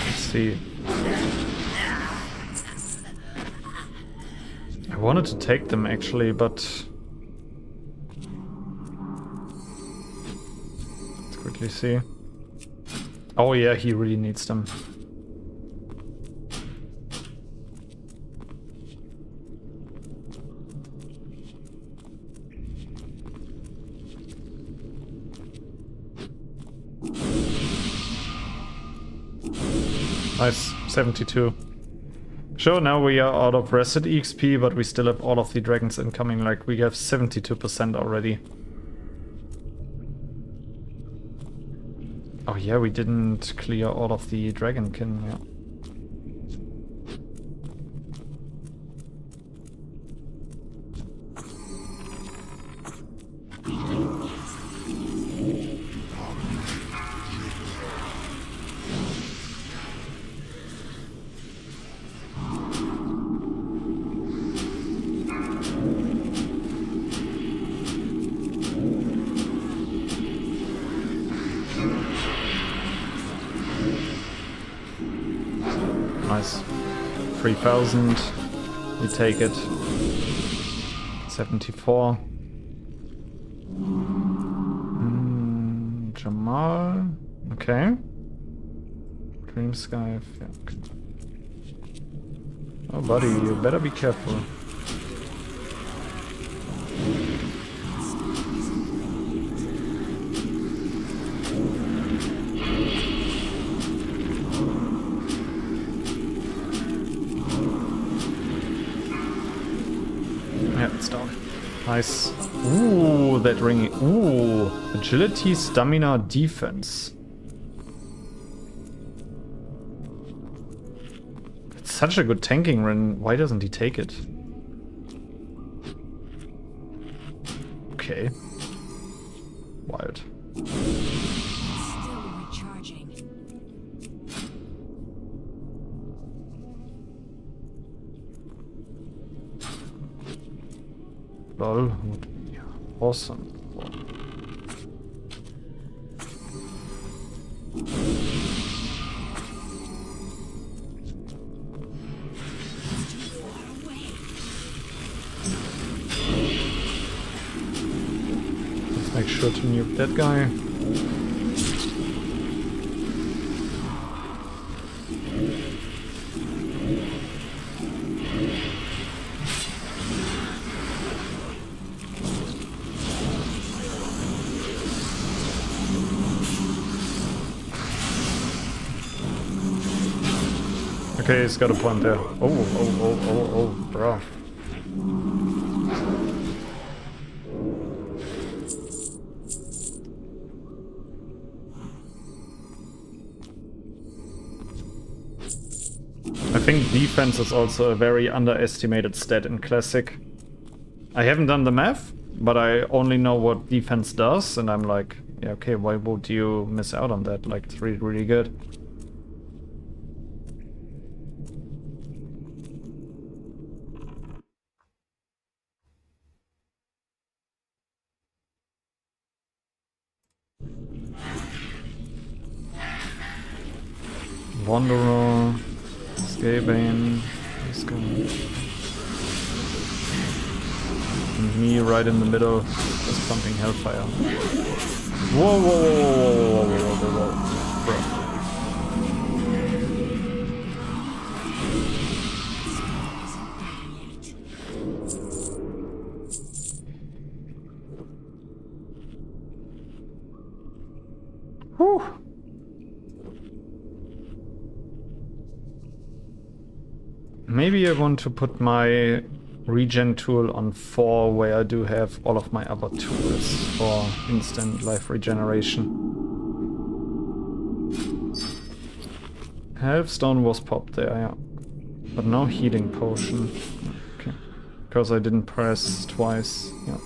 Let's see. I wanted to take them actually, but let's quickly see. Oh yeah, he really needs them. Nice, 72. Sure, now we are out of rested EXP, but we still have all of the dragons incoming, like we have 72% already. Oh yeah, we didn't clear all of the dragonkin, yeah. 3000. We take it. 74. Jamal. Okay. Dream Sky. Yeah, okay. Oh, buddy, you better be careful. Yeah, it's down. Nice. Ooh, that ring. Ooh, agility, stamina, defense. It's such a good tanking ring. Why doesn't he take it? Okay. Wild. Still recharging. Lol, would be awesome. Let's make sure to nuke that guy. Okay, he's got a point there. Oh, bro. I think defense is also a very underestimated stat in Classic. I haven't done the math, but I only know what defense does, and I'm like, yeah, okay, why would you miss out on that? Like, it's really, really good. Wanderer, Scabane, let's go. And me right in the middle, just pumping Hellfire. Whoa, whoa, whoa, whoa, whoa, whoa, whoa, bro. Whew. Maybe I want to put my regen tool on 4, where I do have all of my other tools for instant life regeneration. Healthstone was popped there, yeah. But no healing potion. Okay. Because I didn't press twice, yeah.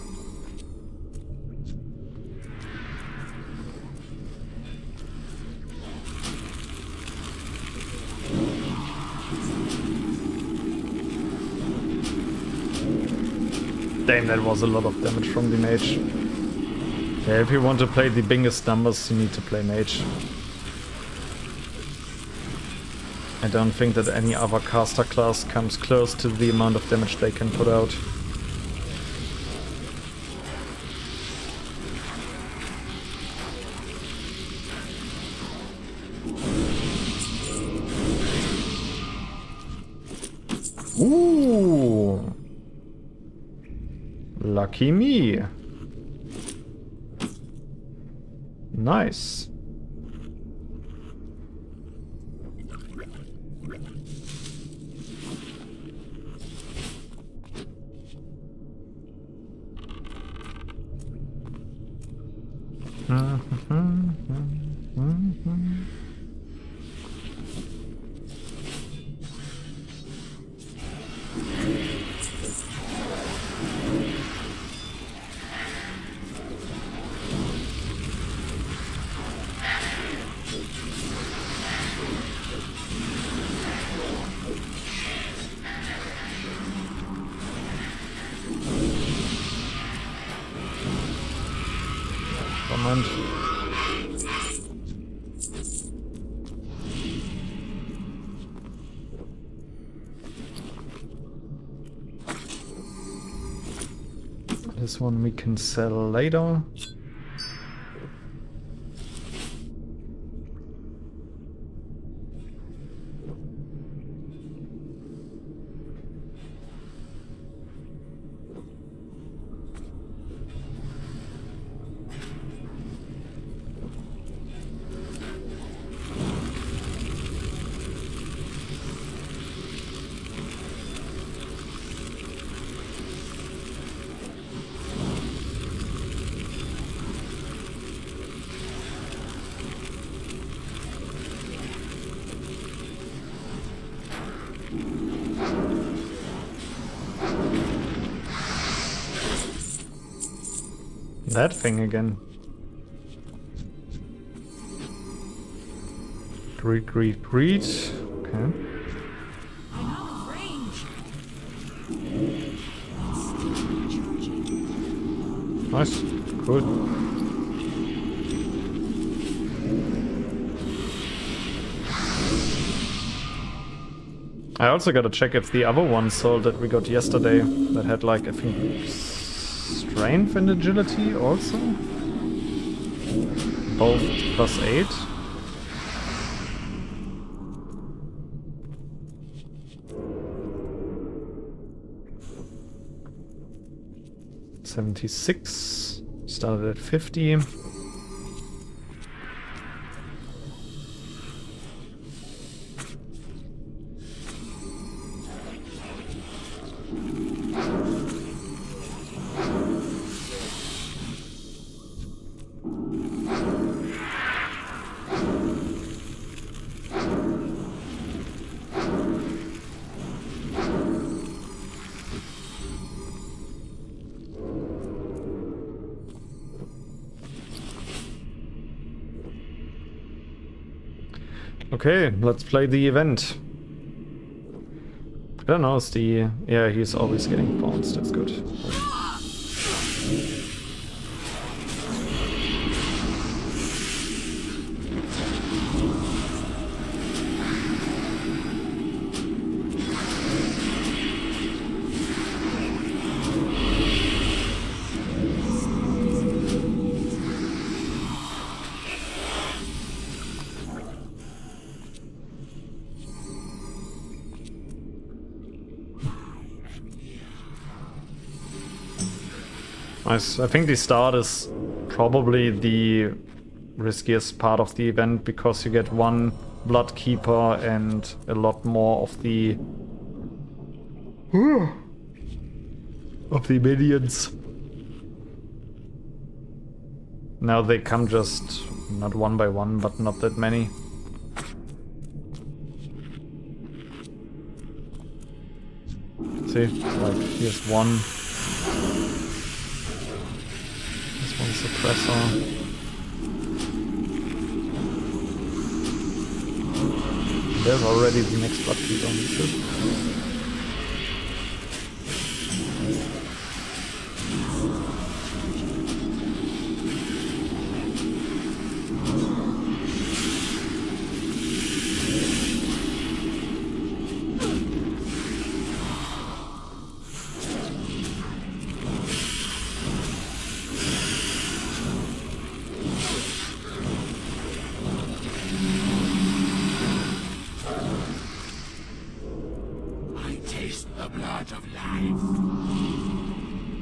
Damn, that was a lot of damage from the mage. Yeah, if you want to play the biggest numbers, you need to play mage. I don't think that any other caster class comes close to the amount of damage they can put out. Ooh! Lucky me. Nice. Moment. This one we can sell later. That thing again. Greet, greet, greet. Okay. I'm out of range. Nice. Good. I also gotta check if the other one sold that we got yesterday that had like, I think, strength and agility also? Both +8. $76. Started at 50. Okay, let's play the event. I don't know, it's the... Yeah, he's always getting bounced, that's good. Nice. I think the start is probably the riskiest part of the event because you get one Blood Keeper and a lot more of the minions. Now they come just not one by one, but not that many. See, like here's one. One suppressor. There's already the next blood beat on the ship.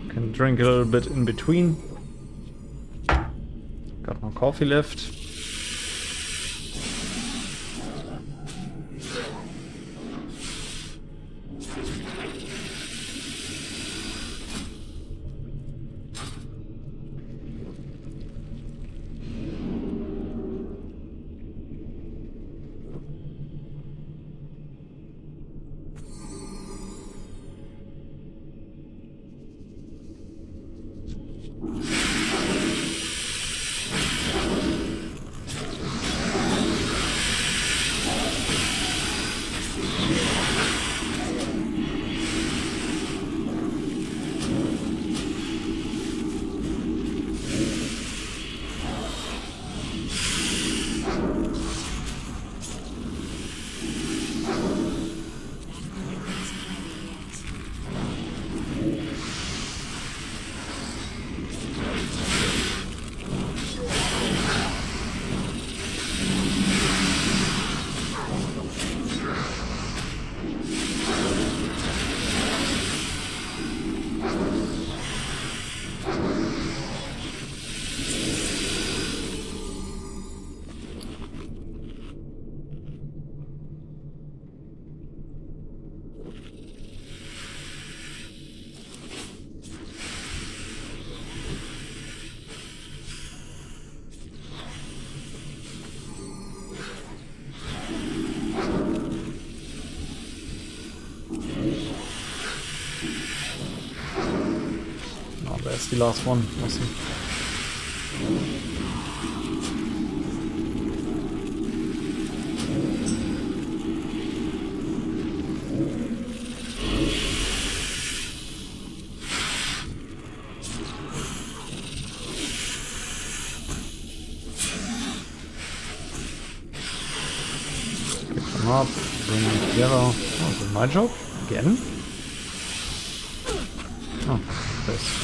Can drink a little bit in between. Got more coffee left. the last one. Awesome. Up, bring them together. Oh, is it my job? Again? Oh, this.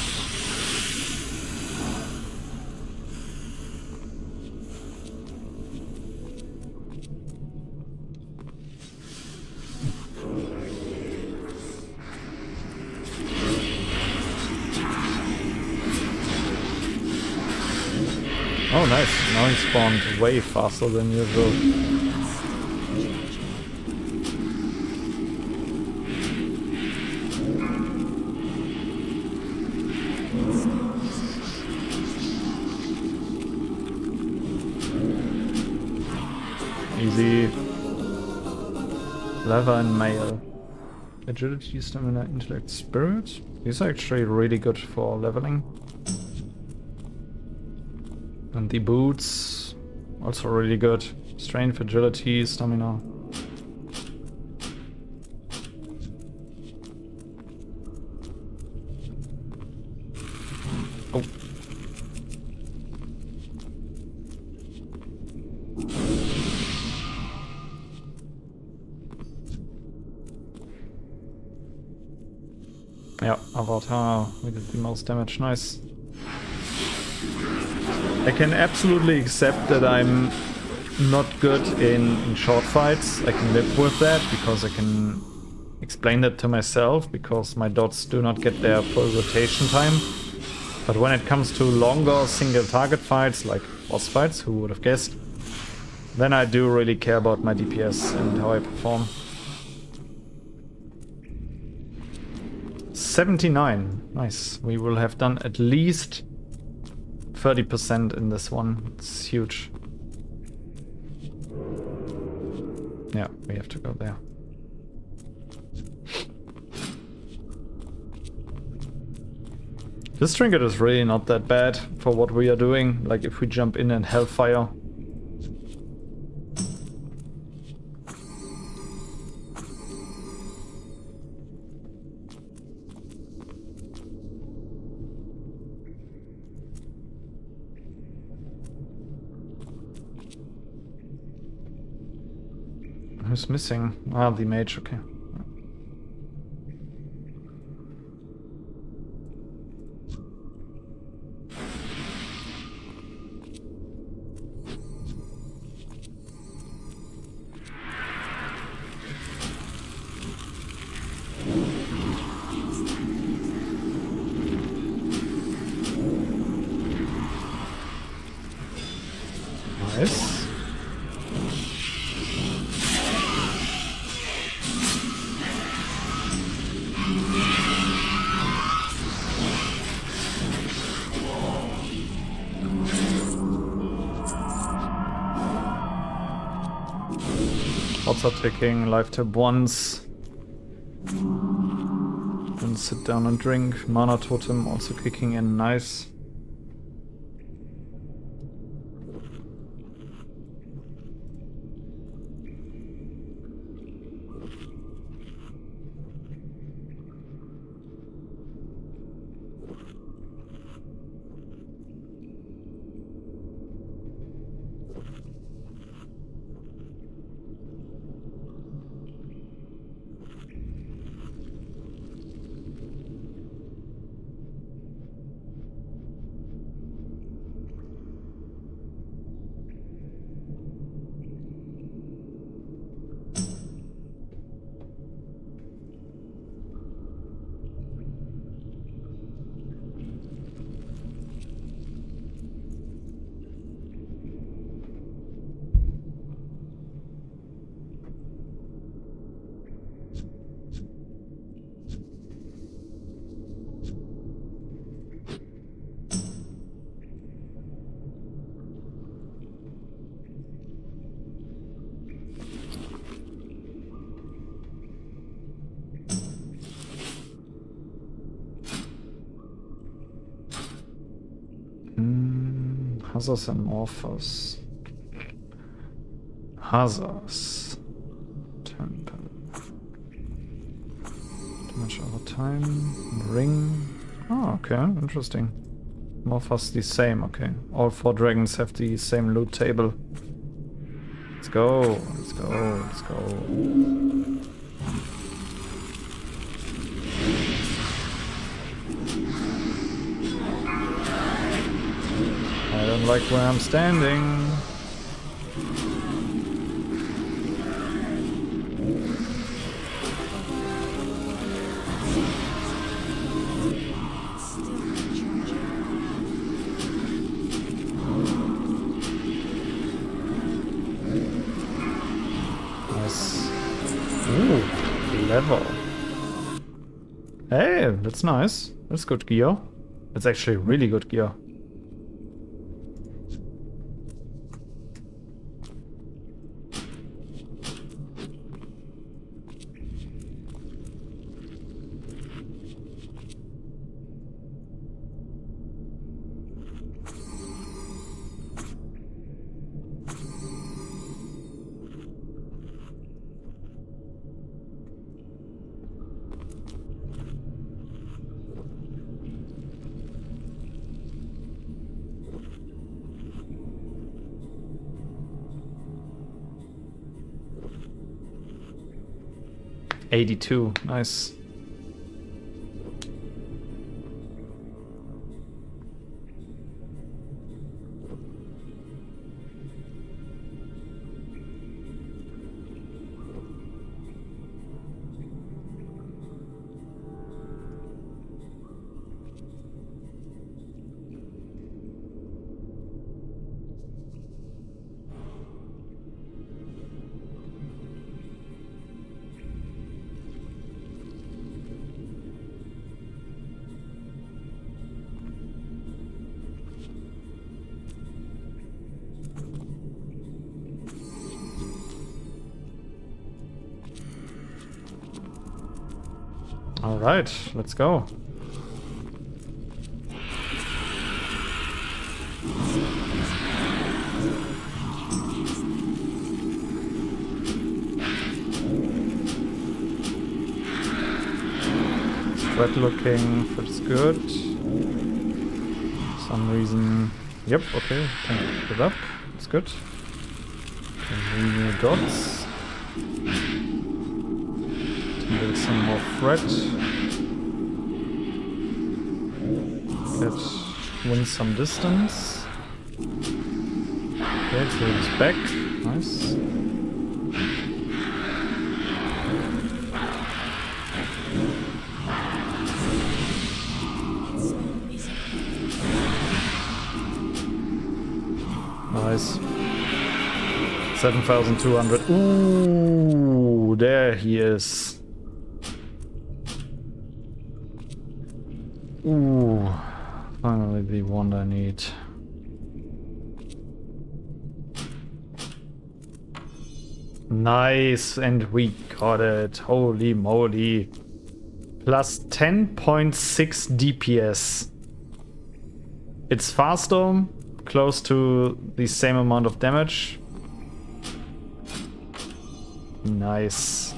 Oh, nice. Now he spawned way faster than usual. Easy. Leather and mail. Agility, stamina, intellect, spirit. These are actually really good for leveling. And the boots, also really good. Strength, agility, stamina. Oh. Yeah, Avatar, we did the most damage, nice. I can absolutely accept that I'm not good in short fights. I can live with that because I can explain that to myself because my dots do not get their full rotation time. But when it comes to longer single target fights, like boss fights, who would have guessed, then I do really care about my DPS and how I perform. 79. Nice. We will have done at least 30% in this one. It's huge. Yeah, we have to go there. This trinket is really not that bad for what we are doing. Like if we jump in and Hellfire. Who's missing? Ah, the mage, okay. Nice. Pots are ticking, life tab once. Then sit down and drink. Mana totem also kicking in, nice. Hazards and Morphos. Hazards. Temple. Damage over time. Ring. Oh, okay, interesting. Morphos the same, okay. All 4 dragons have the same loot table. Let's go, let's go, let's go. I don't like where I'm standing. Level. Hey, that's nice. That's good gear. That's actually really good gear. $82, nice. All right, let's go. Threat looking, that's good. For some reason, yep, okay, can pick it up, that's good. Okay, new dots. Build some more threat. Win some distance. Okay, field is back. Nice. Nice. 7,200. Ooh, there he is. Ooh, finally the one I need. Nice, and we got it. Holy moly. Plus 10.6 DPS. It's faster, close to the same amount of damage. Nice.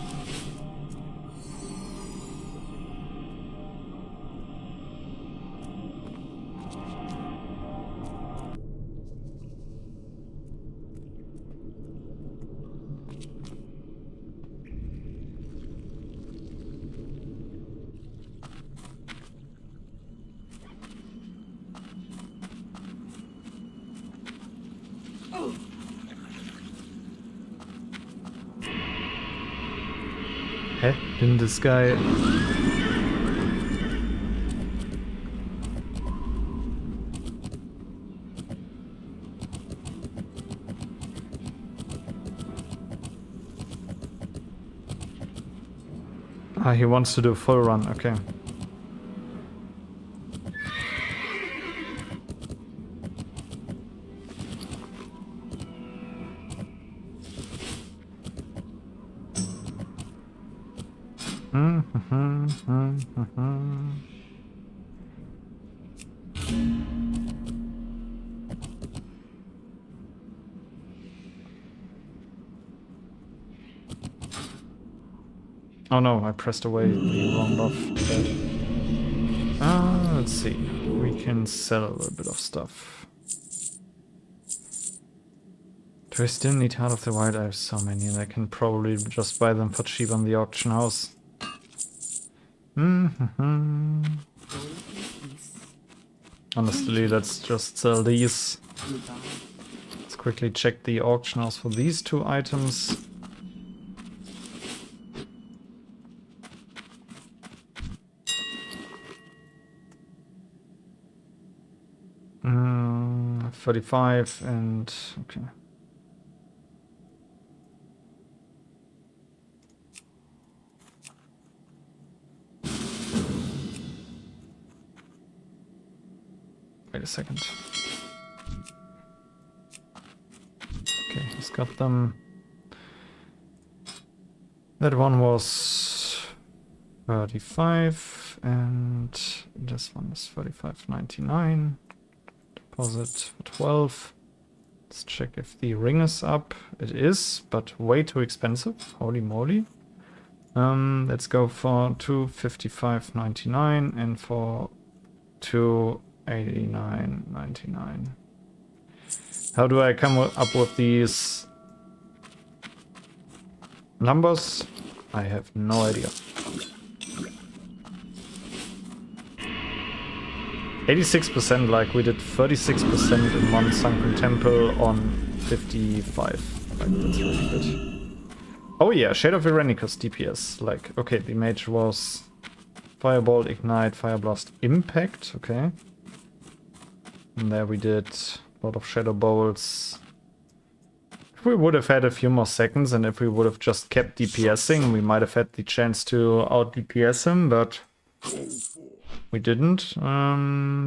Hä? In the sky. Ah, he wants to do a full run, okay. Oh no, I pressed away the wrong buff. Let's see. We can sell a little bit of stuff. Do I still need Heart of the Wild? I have so many and I can probably just buy them for cheap on the auction house. Honestly, let's just sell these. Let's quickly check the auction house for these 2 items. Mm, 35 and okay. Wait a second. Okay, he's got them. That one was 35 and this one is 35.99. Deposit for 12. Let's check if the ring is up. It is, but way too expensive. Holy moly. Let's go for 255.99 and for 289.99. How do I come up with these numbers? I have no idea. 86%, like we did 36% in one Sunken Temple on 55. Like, that's really good. Oh yeah, Shade of Irenicus DPS. Like, okay, the mage was Firebolt, Ignite, Fire Blast, Impact, okay. And there we did a lot of Shadow Bolts. If we would have had a few more seconds and if we would have just kept DPSing, we might have had the chance to out DPS him, but we didn't.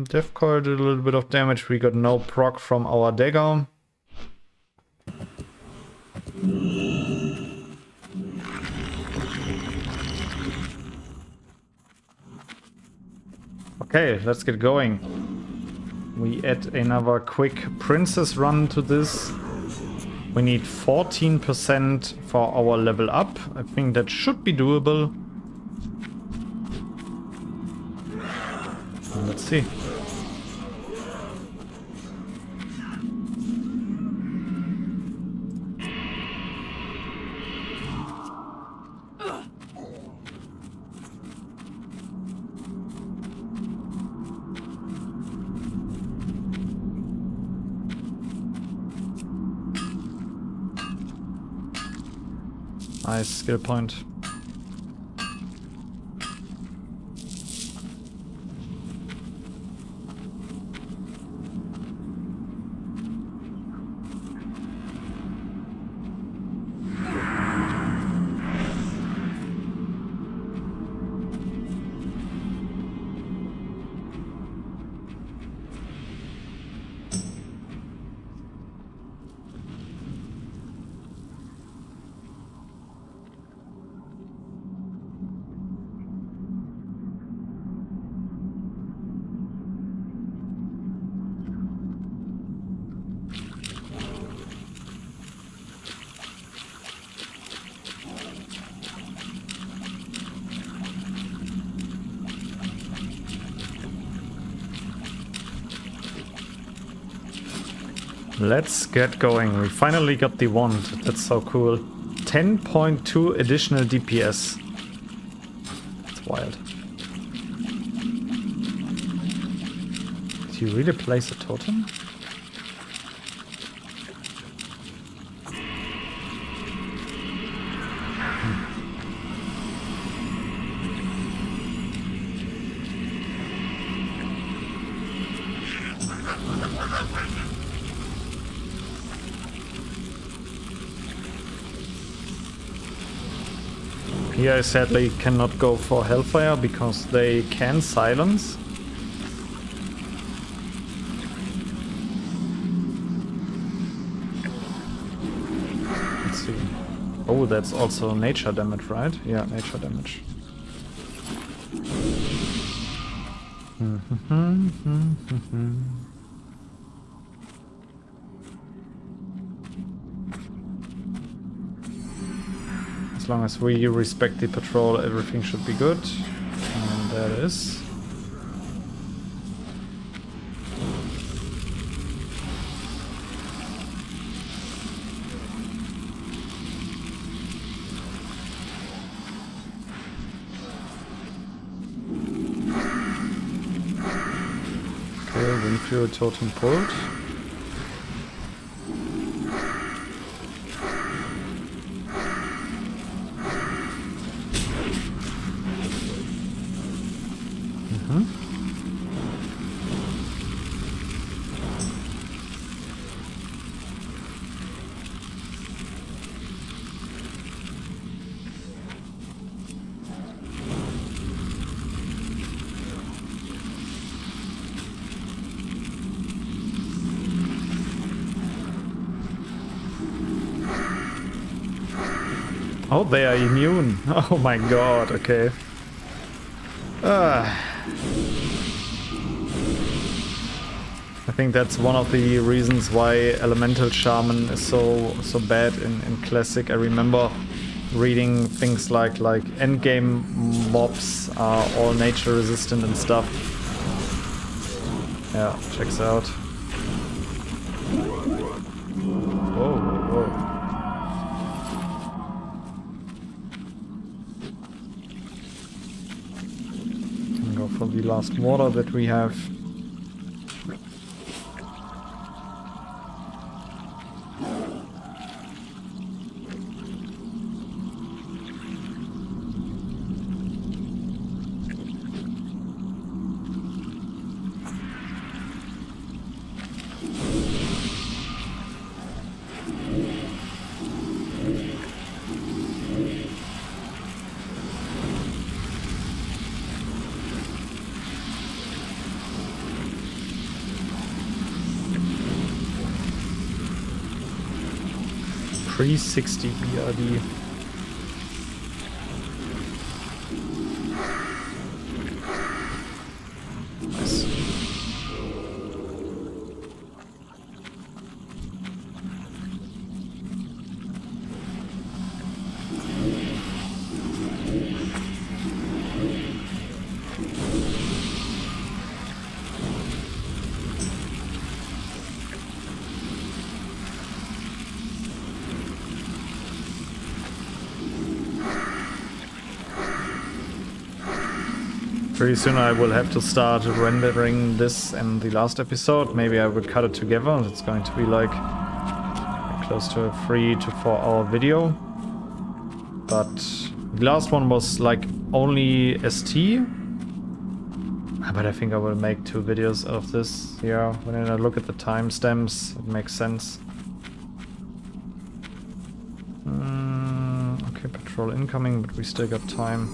Death Coil did a little bit of damage. We got no proc from our dagger. Okay, let's get going. We add another quick princess run to this. We need 14% for our level up. I think that should be doable. Let's see. Nice skill point. Let's get going. We finally got the wand. That's so cool. 10.2 additional DPS. It's wild. Did you really place a totem? Here I sadly cannot go for Hellfire because they can silence. Let's see. Oh, that's also nature damage, right? Yeah, nature damage. As long as we respect the patrol, everything should be good. And there it is. Okay, wind fuel totem pulled. Oh, they are immune. Oh my god, okay. I think that's one of the reasons why Elemental Shaman is so bad in Classic. I remember reading things like endgame mobs are all nature resistant and stuff. Yeah, checks out. Whoa, whoa. For the last water that we have. Pre-60 BRD. Nice. Pretty soon I will have to start rendering this in the last episode. Maybe I will cut it together and it's going to be like close to a 3 to 4 hour video. But the last one was like only ST. But I think I will make 2 videos out of this. Yeah, when I look at the timestamps, it makes sense. Okay, patrol incoming, but we still got time.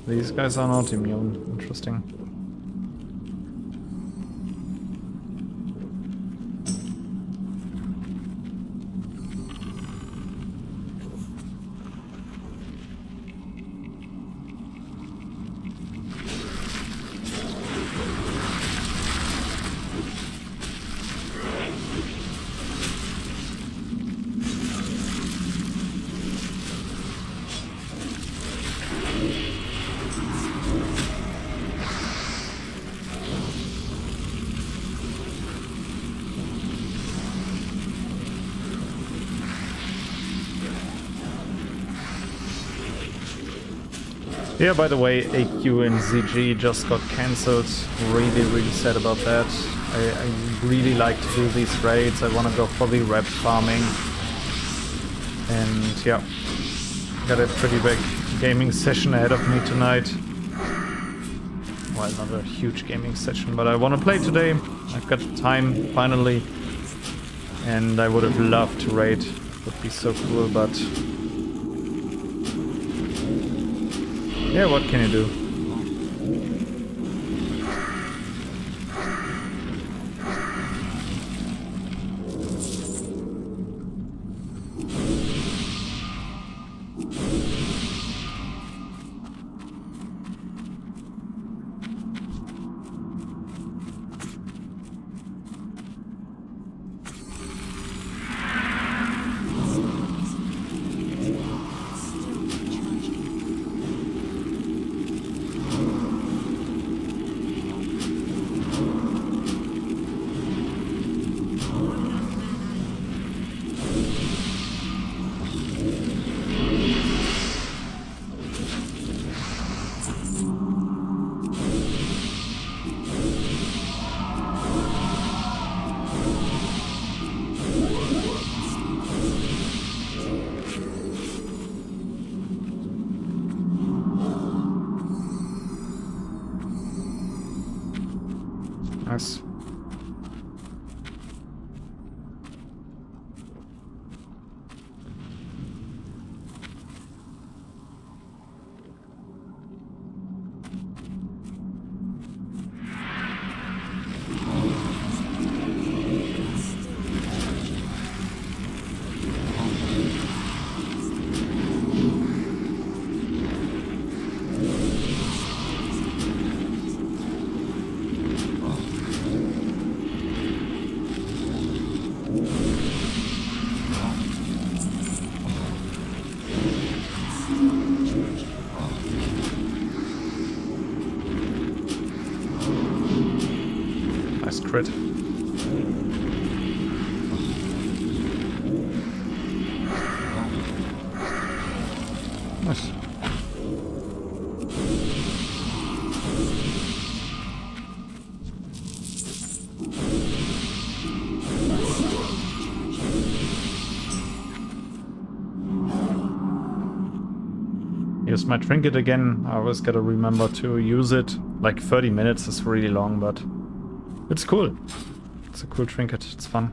These guys are not immune. Interesting. Yeah, by the way, AQ and ZG just got cancelled. Really sad about that. I really like to do these raids. I want to go for the rep farming. And yeah, got a pretty big gaming session ahead of me tonight. Well, not a huge gaming session, but I want to play today. I've got time, finally. And I would have loved to raid. Would be so cool, but... yeah, what can you do? Nice. Nice crit. Nice. Use my trinket again. I always gotta remember to use it. Like 30 minutes is really long, but it's cool. It's a cool trinket. It's fun.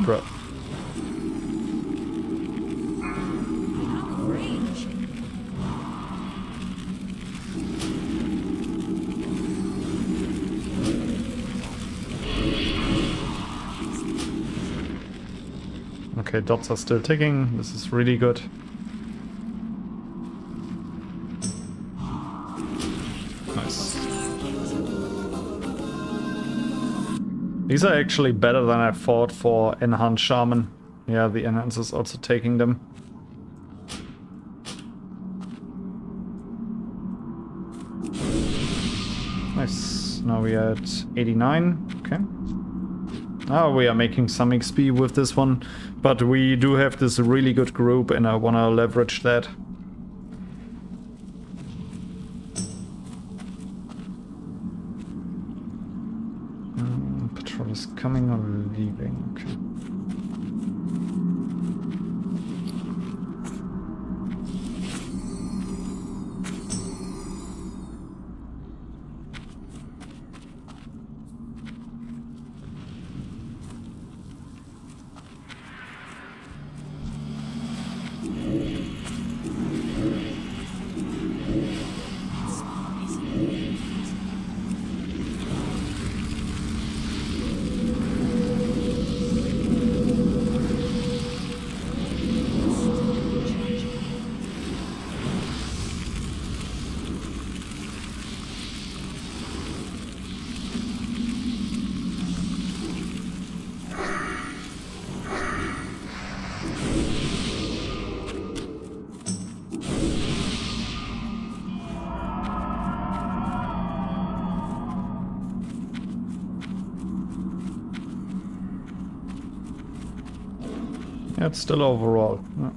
Bro. Range. Okay, dots are still ticking. This is really good. Nice. These are actually better than I thought for Enhanced Shaman. Yeah, the Enhance is also taking them. Nice. Now we are at 89. Okay. Oh, we are making some XP with this one, but we do have this really good group and I want to leverage that. Patrol is coming or leaving? Okay. Yeah, it's still overall. Yeah.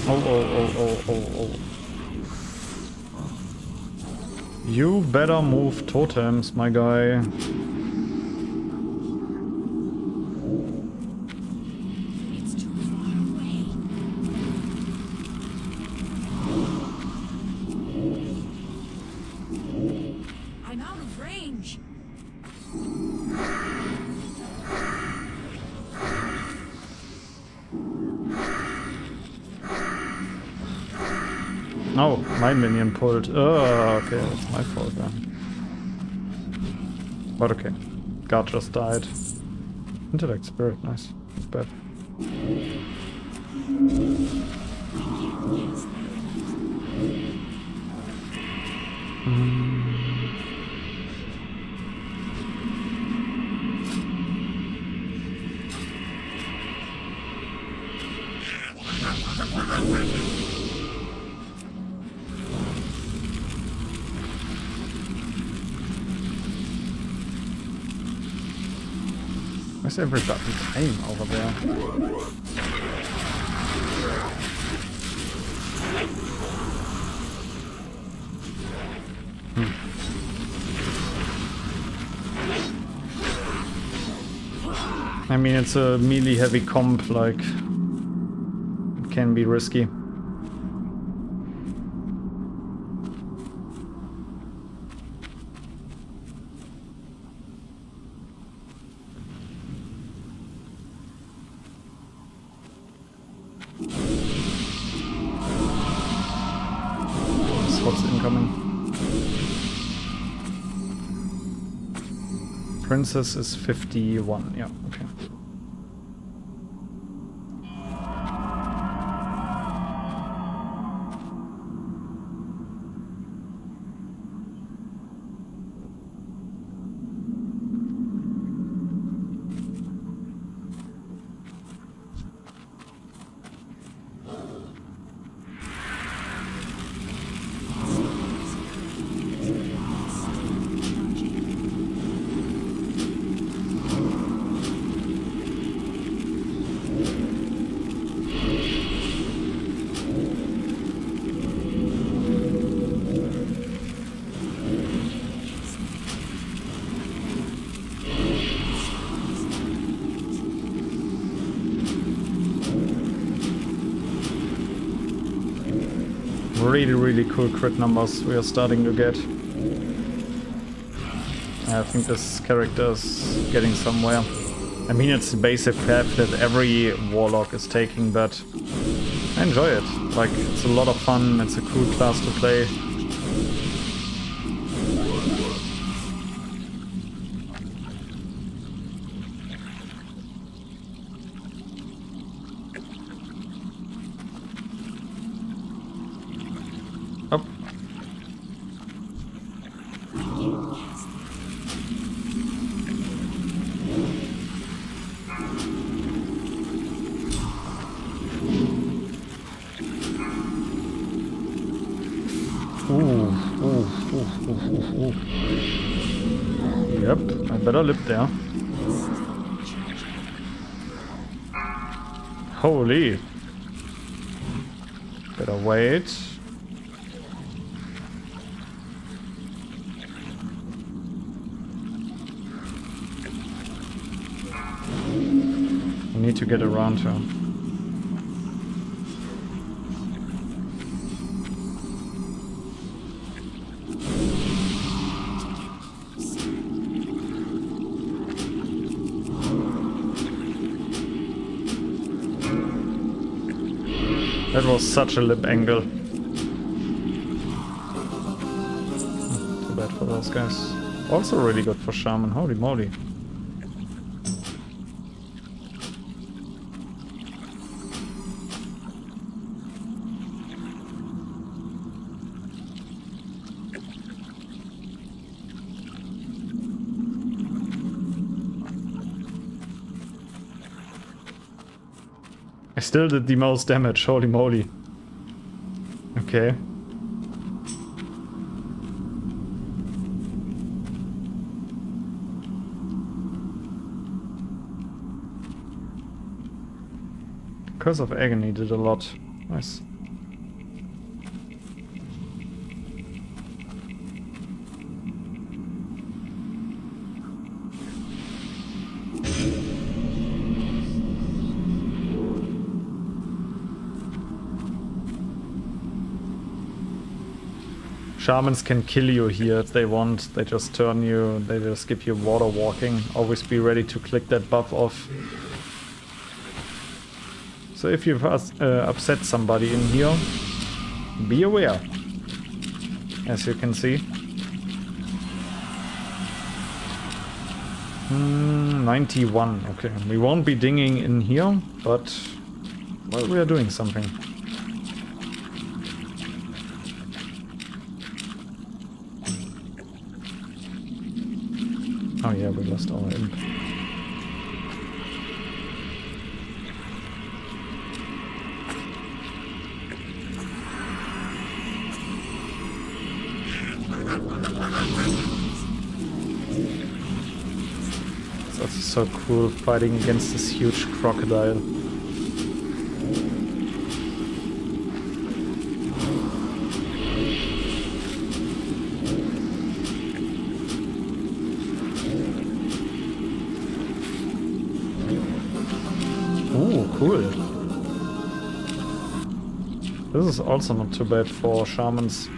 Oh. You better move totems, my guy. It's too far away. Oh, my minion pulled. Oh, okay, that's my fault then. But okay. God just died. Intellect spirit, nice. It's bad. Where's everybody came over there? I mean, it's a melee heavy comp, like, it can be risky. What's incoming? Princess is 51, yeah, okay. Really cool crit numbers we are starting to get. I think this character is getting somewhere. I mean, it's the basic path that every Warlock is taking, but I enjoy it. Like, it's a lot of fun, it's a cool class to play. Up. Ooh. Yep, I better lip there. Holy. Better wait. I need to get around her. That was such a lip angle. Too bad for those guys. Also really good for Shaman, holy moly. I still did the most damage, holy moly. Okay. Curse of Agony did a lot. Nice. Shamans can kill you here if they want. They just turn you, they just give you water walking. Always be ready to click that buff off. So if you've upset somebody in here, be aware. As you can see. 91. Okay, we won't be dinging in here, but well, we are doing something. Oh yeah, we lost our imp. It's so cool fighting against this huge crocodile. Ooh, cool. This is also not too bad for shamans.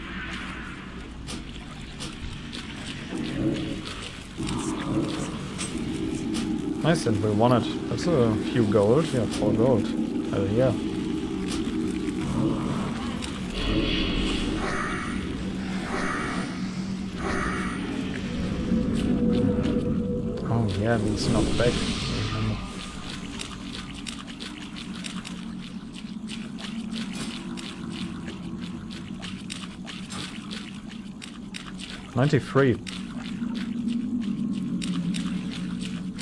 Nice, and we won it. That's a few gold. Yeah, 4 gold. Hell yeah. Oh yeah, he's knocked back. 93.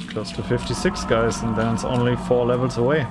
Close to 56, guys, and then it's only 4 levels away.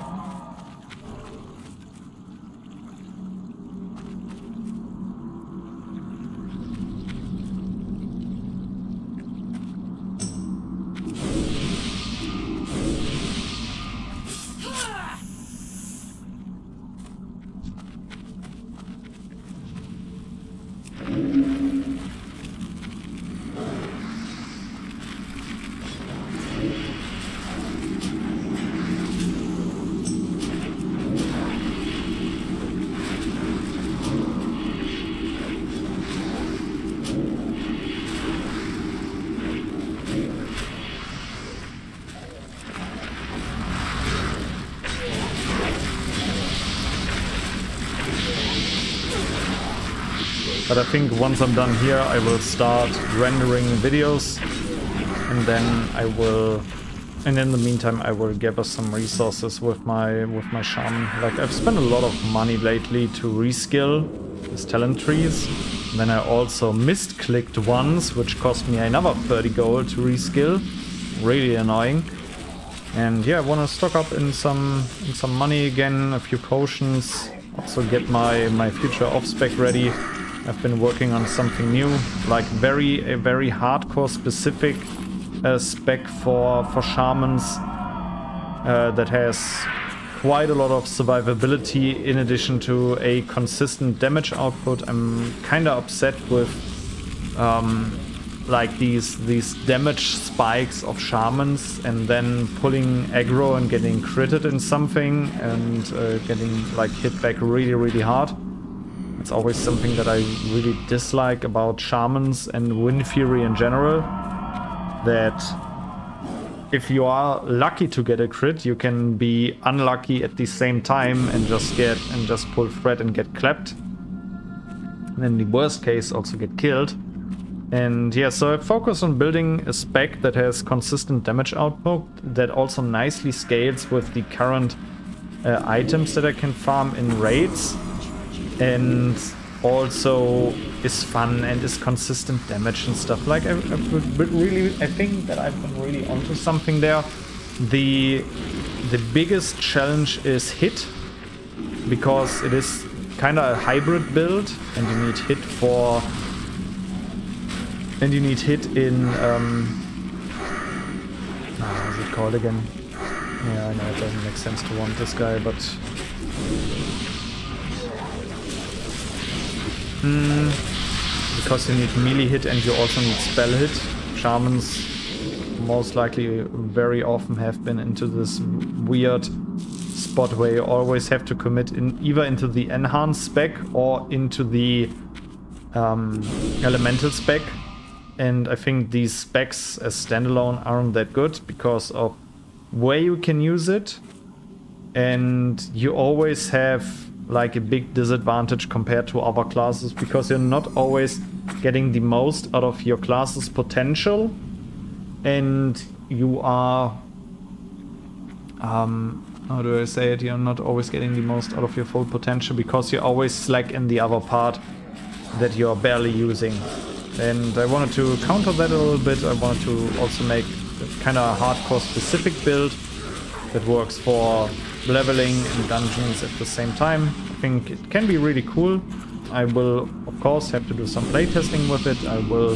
But I think once I'm done here, I will start rendering videos, and then I will, and in the meantime, I will gather some resources with my shaman. Like, I've spent a lot of money lately to reskill these talent trees. And then I also misclicked once, which cost me another 30 gold to reskill. Really annoying. And yeah, I want to stock up in some money again, a few potions. Also get my future off spec ready. I've been working on something new, like a very hardcore specific spec for shamans that has quite a lot of survivability in addition to a consistent damage output. I'm kind of upset with like these damage spikes of shamans and then pulling aggro and getting critted in something and getting like hit back really hard. It's always something that I really dislike about shamans and Wind Fury in general. That if you are lucky to get a crit, you can be unlucky at the same time and just pull threat and get clapped. And in the worst case, also get killed. And yeah, so I focus on building a spec that has consistent damage output that also nicely scales with the current items that I can farm in raids. And also is fun and is consistent damage and stuff. Like I think that I've been really onto something there. The biggest challenge is hit, because it is kind of a hybrid build, and you need hit for, and you need hit in how's it called again? Yeah, I know it doesn't make sense to want this guy, but because you need melee hit and you also need spell hit. Shamans most likely very often have been into this weird spot where you always have to commit either into the enhanced spec or into the elemental spec. And I think these specs as standalone aren't that good because of where you can use it, and you always have like a big disadvantage compared to other classes, because you're not always getting the most out of your class's potential, and you are how do I say it, you're not always getting the most out of your full potential because you always slack in the other part that you're barely using. And I wanted to counter that a little bit. I wanted to also make kind of a hardcore specific build that works for leveling and dungeons at the same time. I think it can be really cool. I will, of course, have to do some playtesting with it. I will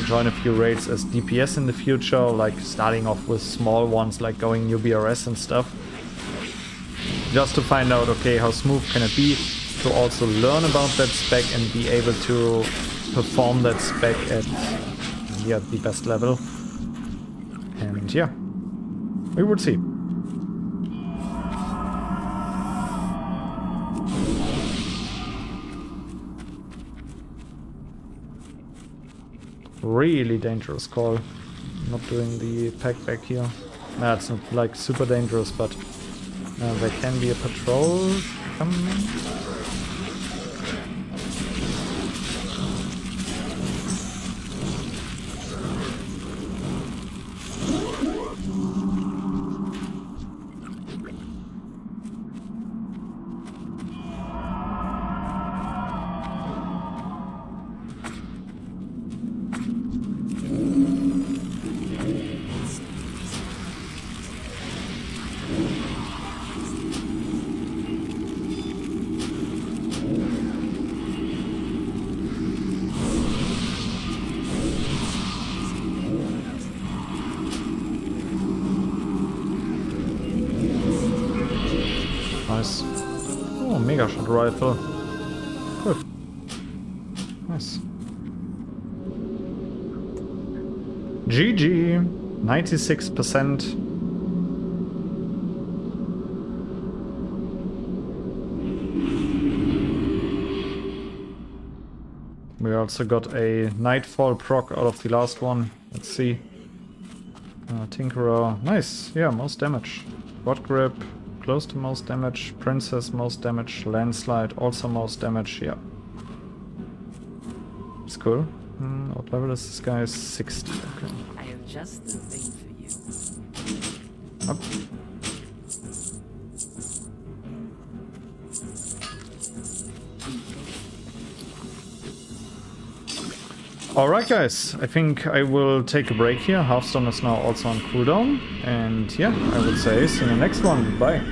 join a few raids as DPS in the future, like starting off with small ones, like going UBRS and stuff. Just to find out, okay, how smooth can it be, to also learn about that spec and be able to perform that spec at the best level. And yeah, we would see. Really dangerous call. Not doing the pack back here. Nah, it's not like super dangerous, but there can be a patrol coming. Nice. Oh, mega shot rifle. Good. Nice. GG. 96%. We also got a Nightfall proc out of the last one. Let's see. Tinkerer. Nice. Yeah, most damage. God Grip. Close to most damage. Princess most damage. Landslide also most damage. Yeah. It's cool. What level is this guy? 60. Okay. I have just the thing for you. Up. Alright guys, I think I will take a break here. Hearthstone is now also on cooldown. And yeah, I would say see you in the next one. Bye.